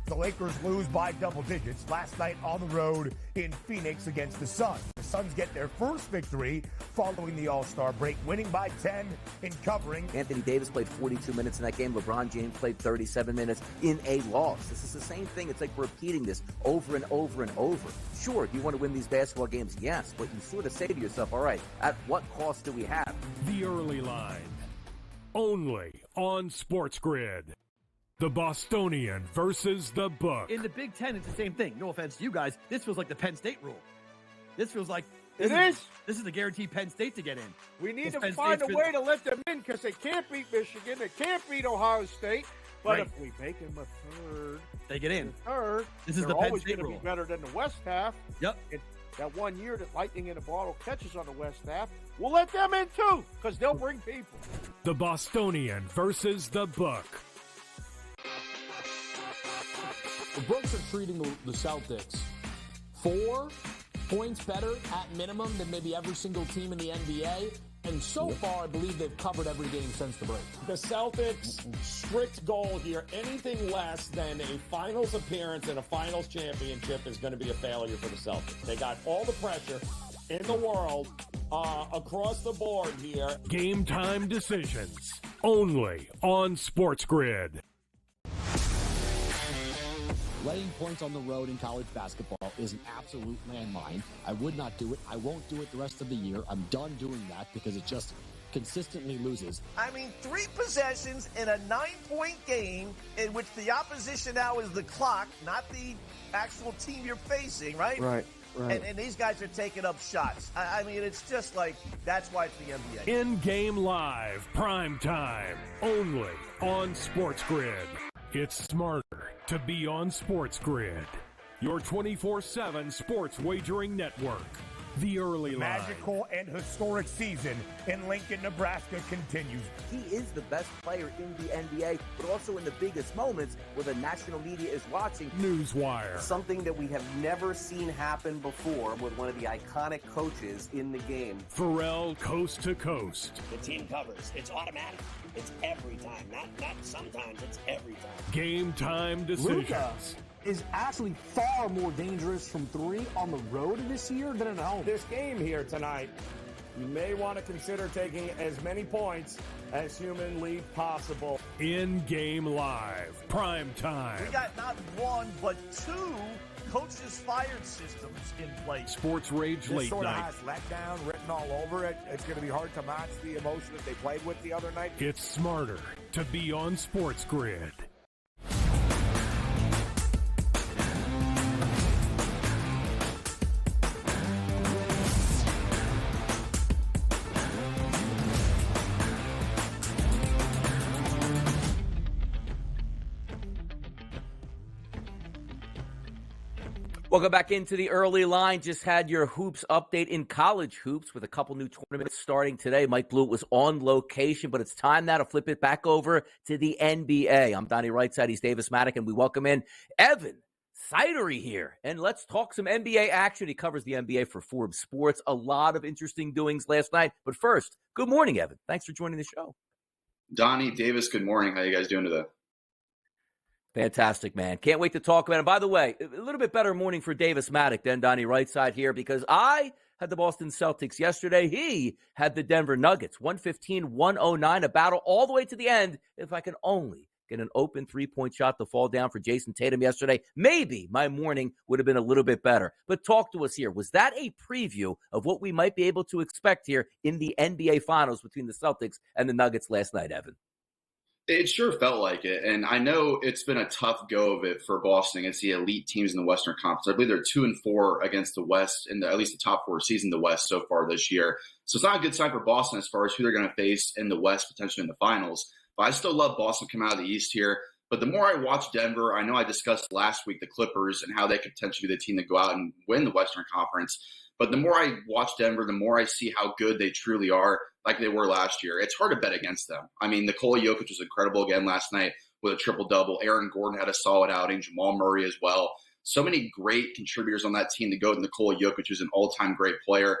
The Lakers lose by double digits last night on the road in Phoenix against the Suns. The Suns get their first victory following the All-Star break, winning by 10 in covering. Anthony Davis played 42 minutes in that game. LeBron James played 37 minutes in a loss. This is the same thing. It's like repeating this over and over and over. Sure, you want to win these basketball games, yes, but you sort of say to yourself, all right, at what cost do we have? The early line, only on SportsGrid. The Bostonian versus the Book. In the Big Ten, it's the same thing. No offense to you guys. This feels like the Penn State rule. This feels like This is the guaranteed Penn State to get in. We need to find a way to let them in because they can't beat Michigan. They can't beat Ohio State. But if we make them a third, they get in. Third, this is the Penn State rule. Be better than the West half. Yep. That 1 year that Lightning in a Bottle catches on the West half, we'll let them in too because they'll bring people. The Bostonian versus the Book. The Books are treating the Celtics 4 points better at minimum than maybe every single team in the NBA. And so far, I believe they've covered every game since the break. The Celtics' strict goal here, anything less than a finals appearance and a finals championship is going to be a failure for the Celtics. They got all the pressure in the world across the board here. Game time decisions, only on SportsGrid. Laying points on the road in college basketball is an absolute landmine. I would not do it. I won't do it the rest of the year. I'm done doing that because it just consistently loses. I mean, 3 possessions in a 9-point game in which the opposition now is the clock, not the actual team you're facing, right? Right. And these guys are taking up shots. I mean, it's just like, that's why it's the NBA. In-game live, prime time, only on SportsGrid. It's smarter to be on SportsGrid, your 24/7 sports wagering network. The early line. Magical and historic season in Lincoln, Nebraska continues. He is the best player in the NBA, but also in the biggest moments where the national media is watching. Newswire. Something that we have never seen happen before with one of the iconic coaches in the game. Pharrell, coast to coast. The team covers. It's automatic. It's every time. Not sometimes. It's every time. Game time decisions. Luka is actually far more dangerous from 3 on the road this year than at home. This game here tonight, you may want to consider taking as many points as humanly possible. In-game live, prime time. We got not 1, but 2 coaches fired systems in place. Sports Rage Late sort Night. of has letdown written all over it. It's going to be hard to match the emotion that they played with the other night. It's smarter to be on SportsGrid. Welcome back into the early line. Just had your hoops update in college hoops with a couple new tournaments starting today. Mike Blewitt was on location, but it's time now to flip it back over to the NBA. I'm Donnie Rightside. He's Davis Maddock, and we welcome in Evan Sidery here. And let's talk some NBA action. He covers the NBA for Forbes Sports. A lot of interesting doings last night. But first, good morning, Evan. Thanks for joining the show. Donnie, Davis, good morning. How you guys doing today? Fantastic, man. Can't wait to talk about it. By the way, a little bit better morning for Davis Maddock than Donnie Rightside here because I had the Boston Celtics yesterday. He had the Denver Nuggets. 115-109, a battle all the way to the end. If I can only get an open three-point shot to fall down for Jason Tatum yesterday, maybe my morning would have been a little bit better. But talk to us here. Was that a preview of what we might be able to expect here in the NBA Finals between the Celtics and the Nuggets last night, Evan? It sure felt like it, and I know it's been a tough go of it for Boston against the elite teams in the Western Conference. I believe they're 2-4 against the West, in at least the top four seeds in the West so far this year. So it's not a good sign for Boston as far as who they're going to face in the West, potentially in the finals. But I still love Boston coming out of the East here. But the more I watch Denver, I know I discussed last week the Clippers and how they could potentially be the team to go out and win the Western Conference. But the more I watch Denver, the more I see how good they truly are, like they were last year. It's hard to bet against them. I mean, Nikola Jokic was incredible again last night with a triple-double. Aaron Gordon had a solid outing. Jamal Murray as well. So many great contributors on that team to go with Nikola Jokic, who's an all-time great player.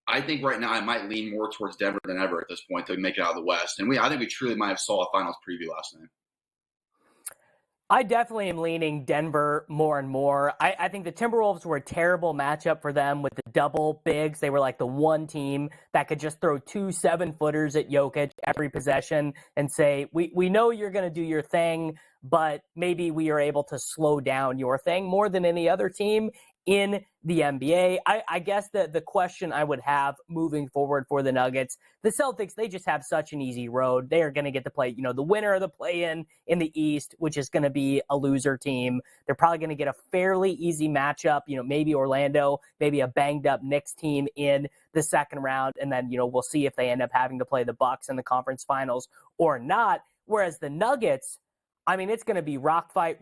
I think right now I might lean more towards Denver than ever at this point to make it out of the West. And I think we truly might have saw a finals preview last night. I definitely am leaning Denver more and more. I think the Timberwolves were a terrible matchup for them with the double bigs. They were like the one team that could just throw 2 7-footers at Jokic every possession and say, we know you're going to do your thing, but maybe we are able to slow down your thing more than any other team in the NBA. I guess the question I would have moving forward for the Nuggets, the Celtics, they just have such an easy road. They are going to get to play, the winner of the play-in the East, which is going to be a loser team. They're probably going to get a fairly easy matchup, maybe Orlando, maybe a banged-up Knicks team in the second round, and then, we'll see if they end up having to play the Bucks in the conference finals or not. Whereas the Nuggets, I mean, it's going to be rock fight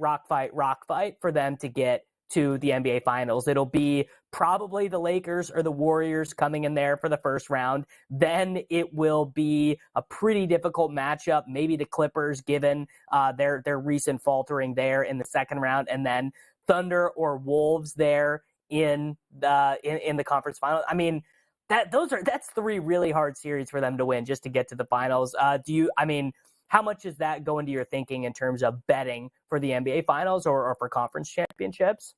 for them to get to the NBA Finals. It'll be probably the Lakers or the Warriors coming in there for the first round. Then it will be a pretty difficult matchup, maybe the Clippers, given their recent faltering there in the second round, and then Thunder or Wolves there in the conference final. I mean, that's 3 really hard series for them to win just to get to the finals. How much does that go into your thinking in terms of betting for the NBA Finals or for conference championships?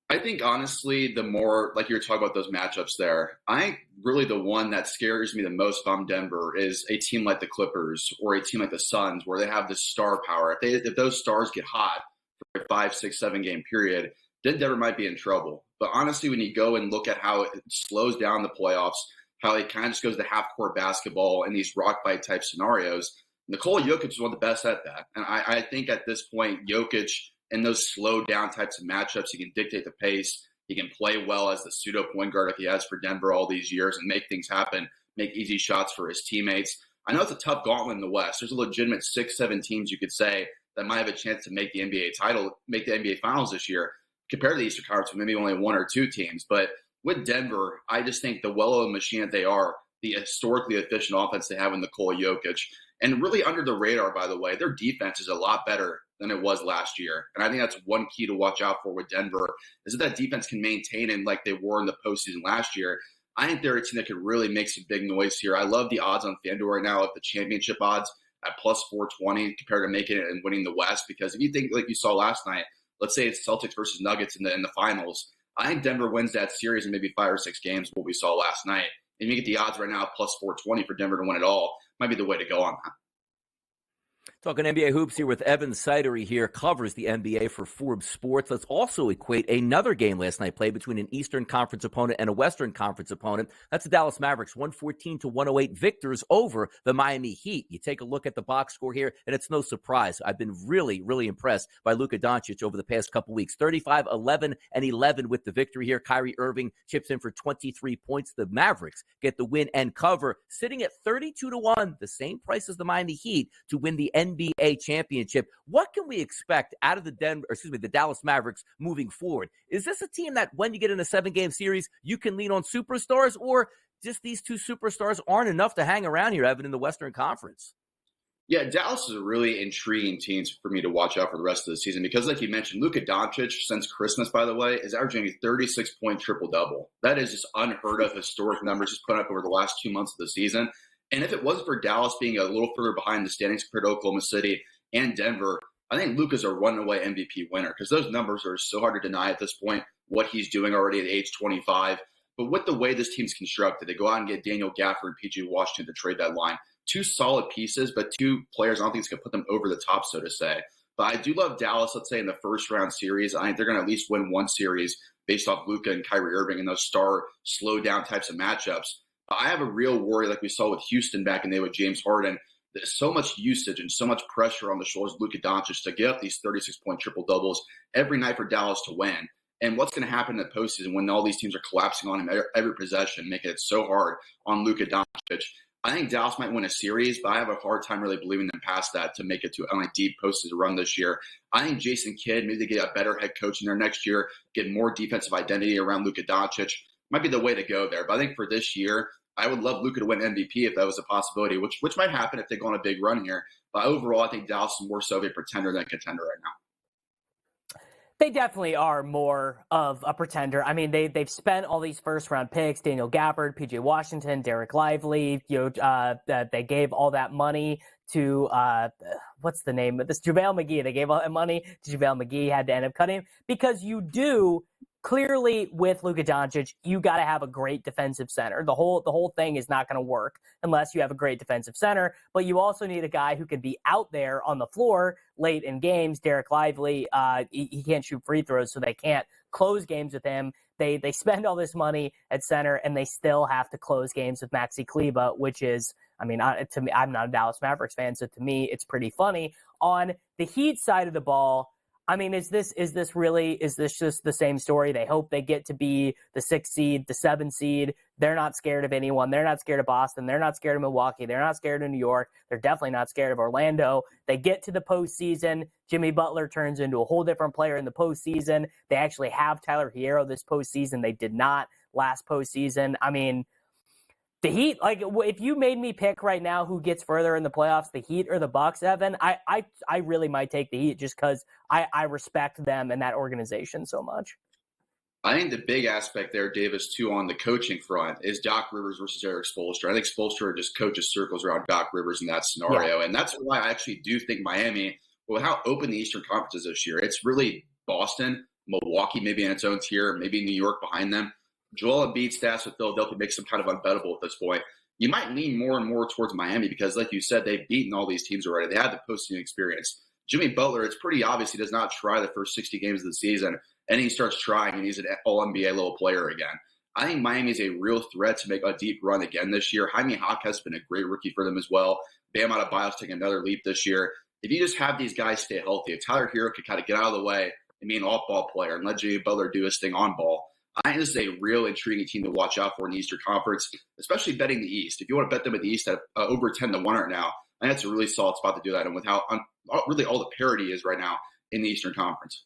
I think, honestly, the more, like you were talking about those matchups there, I think really the one that scares me the most if I'm Denver is a team like the Clippers or a team like the Suns where they have this star power. If those stars get hot for a 5, 6, 7-game period, then Denver might be in trouble. But honestly, when you go and look at how it slows down the playoffs, how it kind of just goes to half-court basketball in these rock fight type scenarios, Nikola Jokic is one of the best at that. And I think at this point, Jokic, in those slow down types of matchups, he can dictate the pace. He can play well as the pseudo point guard like he has for Denver all these years and make things happen, make easy shots for his teammates. I know it's a tough gauntlet in the West. There's a legitimate 6, 7 teams you could say that might have a chance to make the NBA title, make the NBA Finals this year, compared to the Eastern Conference with maybe only 1 or 2 teams. But with Denver, I just think the well-oiled machine that they are, the historically efficient offense they have in Nikola Jokic, and really under the radar, by the way, their defense is a lot better than it was last year. And I think that's one key to watch out for with Denver, is that defense can maintain it like they were in the postseason last year. I think they're a team that could really make some big noise here. I love the odds on FanDuel right now, at the championship odds at plus 420 compared to making it and winning the West. Because if you think like you saw last night, let's say it's Celtics versus Nuggets in the finals, I think Denver wins that series in maybe 5 or 6 games, what we saw last night. And you get the odds right now at plus 420 for Denver to win it all. Might be the way to go on that. Talking NBA hoops here with Evan Sidery here, covers the NBA for Forbes Sports. Let's also equate another game last night played between an Eastern Conference opponent and a Western Conference opponent. That's the Dallas Mavericks, 114-108 victors over the Miami Heat. You take a look at the box score here, and it's no surprise. I've been really, really impressed by Luka Doncic over the past couple weeks. 35, 11, and 11 with the victory here. Kyrie Irving chips in for 23 points. The Mavericks get the win and cover, sitting at 32-1, the same price as the Miami Heat to win the NBA NBA championship. What can we expect out of the Dallas Mavericks moving forward? Is this a team that when you get in a 7-game series, you can lean on superstars, or just these two superstars aren't enough to hang around here, Evan, in the Western Conference? Yeah, Dallas is a really intriguing team for me to watch out for the rest of the season because, like you mentioned, Luka Doncic, since Christmas, by the way, is averaging a 36-point triple-double. That is just unheard of historic numbers just put up over the last 2 months of the season. And if it wasn't for Dallas being a little further behind the standings compared to Oklahoma City and Denver, I think Luka's a runaway MVP winner because those numbers are so hard to deny at this point, what he's doing already at age 25. But with the way this team's constructed, they go out and get Daniel Gafford and P.J. Washington to trade that line. Two solid pieces, but two players I don't think it's going to put them over the top, so to say. But I do love Dallas, let's say, in the first-round series. I think they're going to at least win one series based off Luka and Kyrie Irving and those star slow-down types of matchups. I have a real worry, like we saw with Houston back in the day with James Harden. There's so much usage and so much pressure on the shoulders of Luka Doncic to get up these 36-point triple-doubles every night for Dallas to win. And what's going to happen in the postseason when all these teams are collapsing on him every possession, making it so hard on Luka Doncic? I think Dallas might win a series, but I have a hard time really believing them past that to make it to a deep postseason run this year. I think Jason Kidd, maybe they get a better head coach in there next year, get more defensive identity around Luka Doncic, might be the way to go there. But I think for this year, I would love Luka to win MVP if that was a possibility, which might happen if they go on a big run here. But overall, I think Dallas is more so of a pretender than a contender right now. They definitely are more of a pretender. I mean, they've spent all these first-round picks, Daniel Gafford, P.J. Washington, Derek Lively. They gave all that money to, what's the name of this? JaVale McGee. They gave all that money to JaVale McGee, had to end up cutting him. Because you do, clearly with Luka Doncic, you got to have a great defensive center. The whole thing is not going to work unless you have a great defensive center, but you also need a guy who can be out there on the floor late in games. Derek Lively, he can't shoot free throws, so they can't close games with him. They spend all this money at center, and they still have to close games with Maxi Kleber, which is, I mean, to me, I'm not a Dallas Mavericks fan, so to me, it's pretty funny. On the Heat side of the ball, I mean, is this just the same story? They hope they get to be the 6th seed, the 7th seed. They're not scared of anyone. They're not scared of Boston. They're not scared of Milwaukee. They're not scared of New York. They're definitely not scared of Orlando. They get to the postseason. Jimmy Butler turns into a whole different player in the postseason. They actually have Tyler Hero this postseason. They did not last postseason. I mean, the Heat, like, if you made me pick right now who gets further in the playoffs, the Heat or the Bucks, Evan, I really might take the Heat just because I respect them and that organization so much. I think the big aspect there, Davis, too, on the coaching front is Doc Rivers versus Eric Spoelstra. I think Spoelstra just coaches circles around Doc Rivers in that scenario. Yeah. And that's why I actually do think Miami, well, how open the Eastern Conference is this year, it's really Boston, Milwaukee maybe in its own tier, maybe New York behind them. Joel Embiid's stats with Philadelphia makes them kind of unbettable at this point. You might lean more and more towards Miami because, like you said, they've beaten all these teams already. They had the postseason experience. Jimmy Butler, it's pretty obvious he does not try the first 60 games of the season, and he starts trying, and he's an all-NBA level player again. I think Miami is a real threat to make a deep run again this year. Jaime Jaquez has been a great rookie for them as well. Bam Adebayo's taking another leap this year. If you just have these guys stay healthy, if Tyler Hero could kind of get out of the way and be an off-ball player and let Jimmy Butler do his thing on ball, I think this is a real intriguing team to watch out for in the Eastern Conference, especially betting the East. If you want to bet them at the East at over 10-1 right now, I think that's a really solid spot to do that. And with how really all the parity is right now in the Eastern Conference.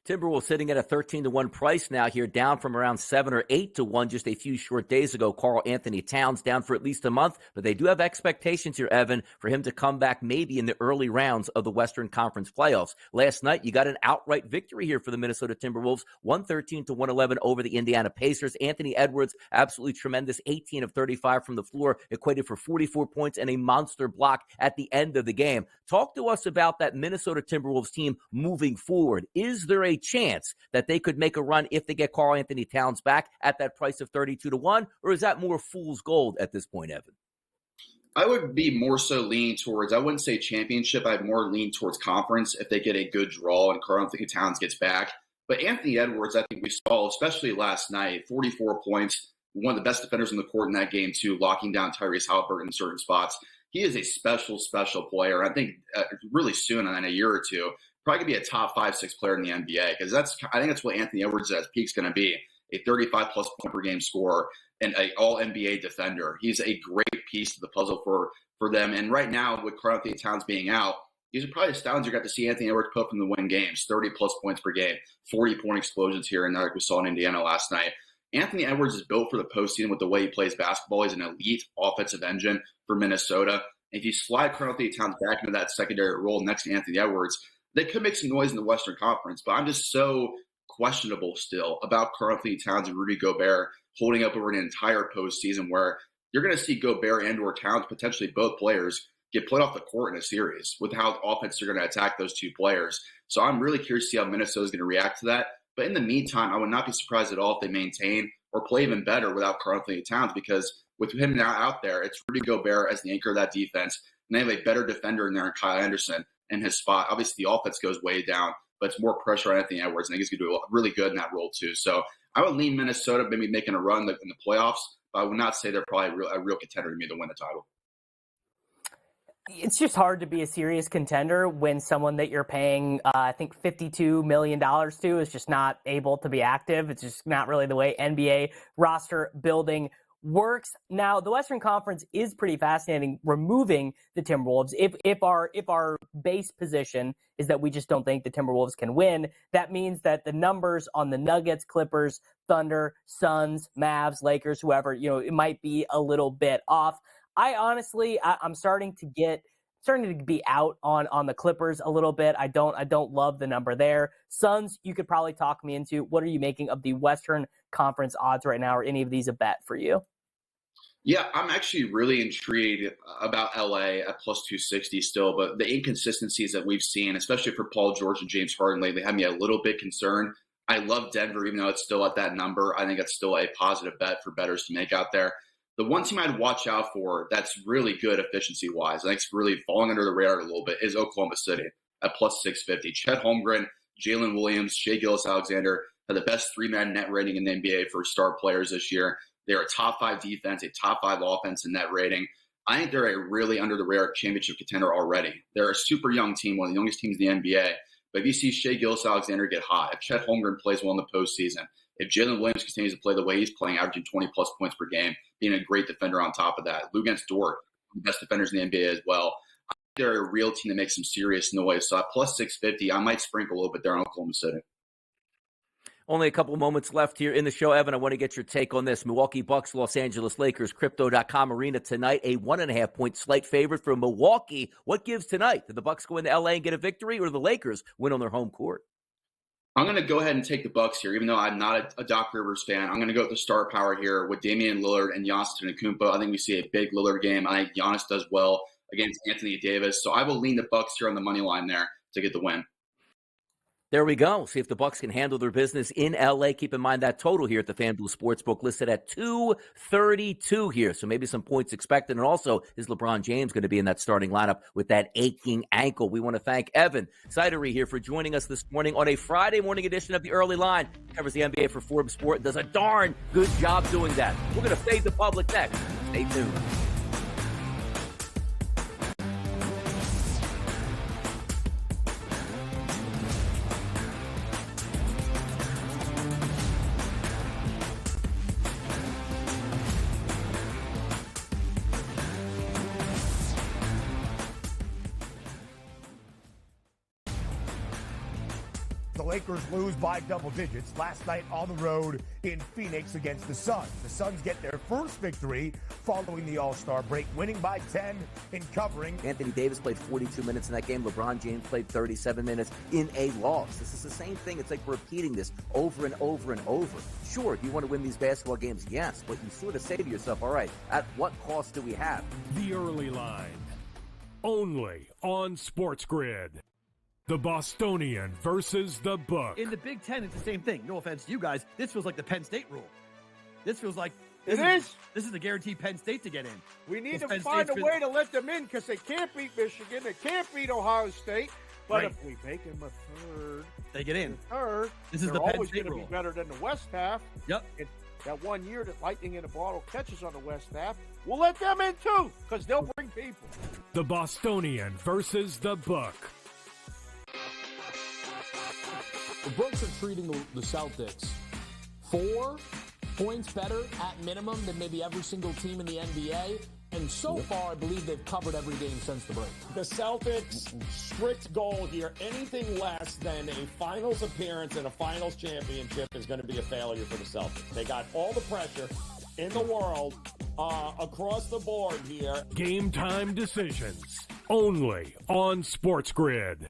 Timberwolves sitting at a 13-1 price now here, down from around 7 or 8-1 just a few short days ago. Karl Anthony Towns down for at least a month, but they do have expectations here, Evan, for him to come back maybe in the early rounds of the Western Conference playoffs. Last night, you got an outright victory here for the Minnesota Timberwolves, 113-111 over the Indiana Pacers. Anthony Edwards, absolutely tremendous, 18 of 35 from the floor, equated for 44 points and a monster block at the end of the game. Talk to us about that Minnesota Timberwolves team moving forward. Is there a chance that they could make a run if they get Karl Anthony Towns back at that price of 32-1, or is that more fool's gold at this point, Evan? I would be more so leaning towards, I wouldn't say championship, I'd more lean towards conference if they get a good draw and Karl Anthony Towns gets back. But Anthony Edwards, I think we saw, especially last night, 44 points, one of the best defenders in the court in that game too, locking down Tyrese Haliburton in certain spots. He is a special, special player. I think really soon, in a year or two, probably could be a top 5-6 player in the NBA because I think that's what Anthony Edwards' peak's going to be. a 35-plus point per game scorer, and an all-NBA defender. He's a great piece to the puzzle for them. And right now, with Karl-Anthony Towns being out, these are probably stats you got to see Anthony Edwards put up in the win games, 30-plus points per game, 40-point explosions here and there like we saw in Indiana last night. Anthony Edwards is built for the postseason with the way he plays basketball. He's an elite offensive engine for Minnesota. If you slide Karl-Anthony Towns back into that secondary role next to Anthony Edwards, they could make some noise in the Western Conference. But I'm just so questionable still about Karl-Anthony Towns and Rudy Gobert holding up over an entire postseason where you're going to see Gobert and or Towns, potentially both players, get played off the court in a series with how offense they're going to attack those two players. So I'm really curious to see how Minnesota is going to react to that. But in the meantime, I would not be surprised at all if they maintain or play even better without Karl-Anthony Towns, because with him now out there, it's Rudy Gobert as the anchor of that defense. And they have a better defender in there in Kyle Anderson in his spot. Obviously, the offense goes way down, but it's more pressure on Anthony Edwards. And I think he's going to do really good in that role too. So I would lean Minnesota, maybe making a run in the playoffs, but I would not say they're probably a real contender to me to win the title. It's just hard to be a serious contender when someone that you're paying, I think, $52 million to is just not able to be active. It's just not really the way NBA roster building works. Now, the Western Conference is pretty fascinating, removing the Timberwolves. If our base position is that we just don't think the Timberwolves can win, that means that the numbers on the Nuggets, Clippers, Thunder, Suns, Mavs, Lakers, whoever, it might be a little bit off. I'm starting to be out on the Clippers a little bit. I don't love the number there. Suns, you could probably talk me into. What are you making of the Western Conference odds right now? Are any of these a bet for you? Yeah, I'm actually really intrigued about LA at plus 260 still, but the inconsistencies that we've seen, especially for Paul George and James Harden lately, have me a little bit concerned. I love Denver, even though it's still at that number. I think it's still a positive bet for bettors to make out there. The one team I'd watch out for that's really good efficiency-wise, I think it's really falling under the radar a little bit, is Oklahoma City at plus 650. Chet Holmgren, Jalen Williams, Shai Gilgeous-Alexander had the best three-man net rating in the NBA for star players this year. They're a top 5 defense, a top 5 offense in net rating. I think they're a really under-the-radar championship contender already. They're a super young team, one of the youngest teams in the NBA. But if you see Shai Gilgeous-Alexander get hot, if Chet Holmgren plays well in the postseason, if Jalen Williams continues to play the way he's playing, averaging 20-plus points per game, being a great defender on top of that, Luguentz Dort, the best defenders in the NBA as well, I think they're a real team that makes some serious noise. So at plus 650, I might sprinkle a little bit there on Oklahoma City. Only a couple moments left here in the show. Evan, I want to get your take on this. Milwaukee Bucks, Los Angeles Lakers, Crypto.com Arena tonight. A 1.5-point slight favorite for Milwaukee. What gives tonight? Did the Bucks go into LA and get a victory, or do the Lakers win on their home court? I'm going to go ahead and take the Bucks here, even though I'm not a Doc Rivers fan. I'm going to go with the star power here with Damian Lillard and Giannis Antetokounmpo. I think we see a big Lillard game. I think Giannis does well against Anthony Davis. So I will lean the Bucks here on the money line there to get the win. There we go. See if the Bucks can handle their business in LA. Keep in mind that total here at the FanDuel Sportsbook listed at 232 here. So maybe some points expected. And also, is LeBron James going to be in that starting lineup with that aching ankle? We want to thank Evan Sidery here for joining us this morning on a Friday morning edition of the Early Line. Covers the NBA for Forbes Sport and does a darn good job doing that. We're going to fade the public next. Stay tuned. The Lakers lose by double digits last night on the road in Phoenix against the Suns. The Suns get their first victory following the All-Star break, winning by 10 in covering. Anthony Davis played 42 minutes in that game. LeBron James played 37 minutes in a loss. This is the same thing. It's like repeating this over and over and over. Sure, do you want to win these basketball games? Yes, but you sort of say to yourself, all right, at what cost do we have? The Early Line, only on SportsGrid. The Bostonian versus the Book. In the Big Ten, it's the same thing. No offense to you guys. This feels like the Penn State rule. This feels like this is the guaranteed Penn State to get in. We need to find a way to let them in because they can't beat Michigan. They can't beat Ohio State. But if we make them a third, they get in. This is the Penn always State going to rule. be better than the West half. Yep. That 1 year that Lightning in a Bottle catches on the West half, we'll let them in too because they'll bring people. The Bostonian versus the Book. The books are treating the Celtics 4 points better at minimum than maybe every single team in the NBA. And so far, I believe they've covered every game since the break. The Celtics' strict goal here, anything less than a finals appearance and a finals championship is going to be a failure for the Celtics. They got all the pressure in the world across the board here. Game time decisions only on SportsGrid.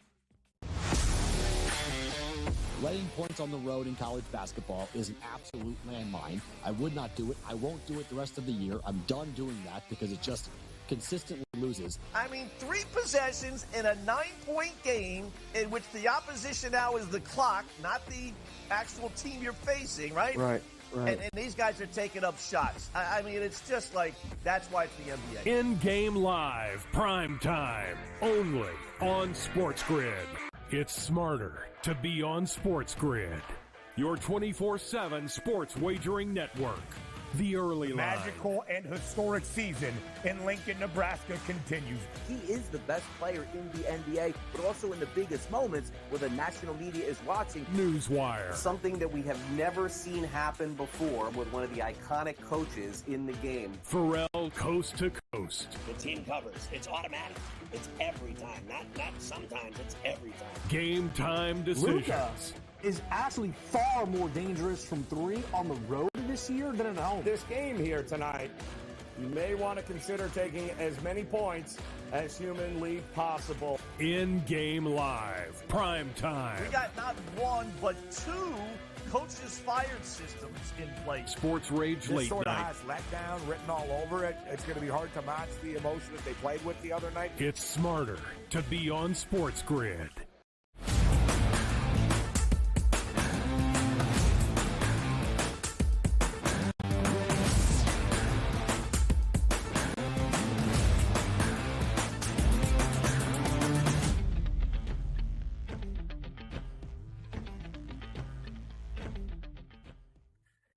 Letting points on the road in college basketball is an absolute landmine. I would not do it. I won't do it the rest of the year. I'm done doing that because it just consistently loses. I mean, 3 possessions in a 9-point game in which the opposition now is the clock, not the actual team you're facing, right? Right. And these guys are taking up shots. I mean, it's just like, that's why it's the NBA. In-game live, prime time, only on SportsGrid. It's smarter to be on SportsGrid, your 24/7 sports wagering network. The early line. Magical and historic season in Lincoln, Nebraska continues. He is the best player in the NBA, but also in the biggest moments where the national media is watching. Newswire. Something that we have never seen happen before with one of the iconic coaches in the game. Pharrell, coast to coast. The team covers. It's automatic. It's every time. Not sometimes. It's every time. Game time decisions. Luka is actually far more dangerous from 3 on the road this year than at home. This game here tonight, you may want to consider taking as many points as humanly possible. In-game live, prime time. We got not 1, but 2 coaches fired systems in place. Sports Rage This late sort of night. has letdown written all over it. It's going to be hard to match the emotion that they played with the other night. It's smarter to be on SportsGrid.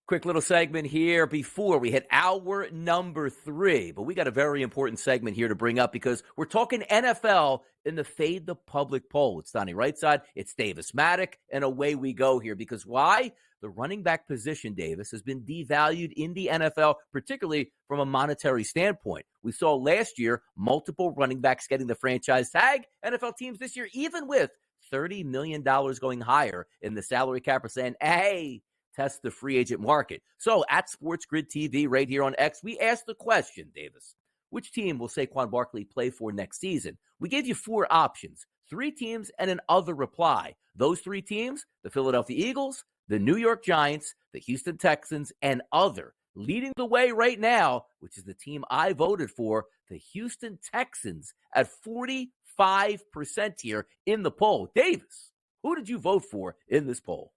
Quick little segment here before we hit hour number 3. But we got a very important segment here to bring up because we're talking NFL in the Fade the Public poll. It's Donnie right side, it's Davis Maddock, and away we go here. Because why? The running back position, Davis, has been devalued in the NFL, particularly from a monetary standpoint. We saw last year multiple running backs getting the franchise tag. NFL teams this year, even with $30 million going higher in the salary cap, are saying, hey, test the free agent market. So at SportsGrid TV right here on X, we asked the question, Davis, which team will Saquon Barkley play for next season? We gave you 4 options, 3 teams and an other reply. Those 3 teams, the Philadelphia Eagles, the New York Giants, the Houston Texans, and other. Leading the way right now, which is the team I voted for, the Houston Texans at 45% here in the poll. Davis, who did you vote for in this poll?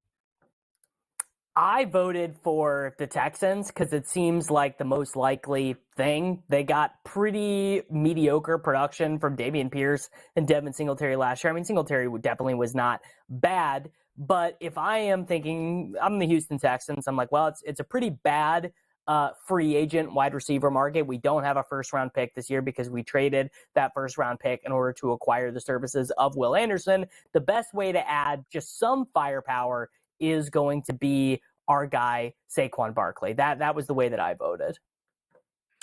I voted for the Texans because it seems like the most likely thing. They got pretty mediocre production from Dameon Pierce and Devin Singletary last year. I mean, Singletary definitely was not bad, but if I am thinking, I'm the Houston Texans, I'm like, well, it's a pretty bad free agent wide receiver market. We don't have a first-round pick this year because we traded that first-round pick in order to acquire the services of Will Anderson. The best way to add just some firepower is going to be our guy, Saquon Barkley. That was the way that I voted.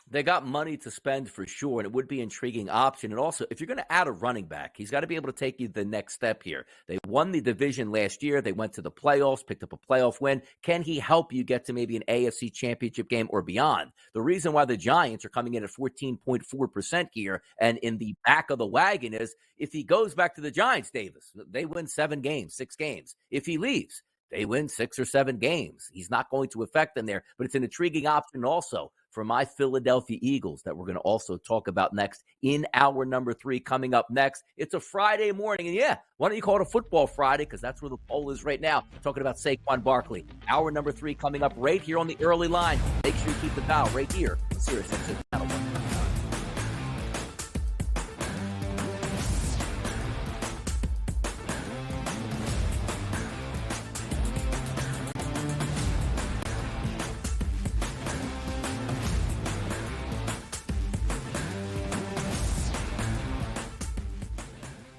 They got money to spend for sure, and it would be an intriguing option. And also, if you're going to add a running back, he's got to be able to take you the next step here. They won the division last year. They went to the playoffs, picked up a playoff win. Can he help you get to maybe an AFC championship game or beyond? The reason why the Giants are coming in at 14.4% here and in the back of the wagon is if he goes back to the Giants, Davis, they win 7 games, 6 games. If he leaves, they win 6 or 7 games. He's not going to affect them there, but it's an intriguing option also for my Philadelphia Eagles that we're going to also talk about next in hour number 3 coming up next. It's a Friday morning, and yeah, why don't you call it a football Friday, because that's where the poll is right now, talking about Saquon Barkley. Hour number 3 coming up right here on the early line. Make sure you keep the dial right here on Sirius XM Channel 1.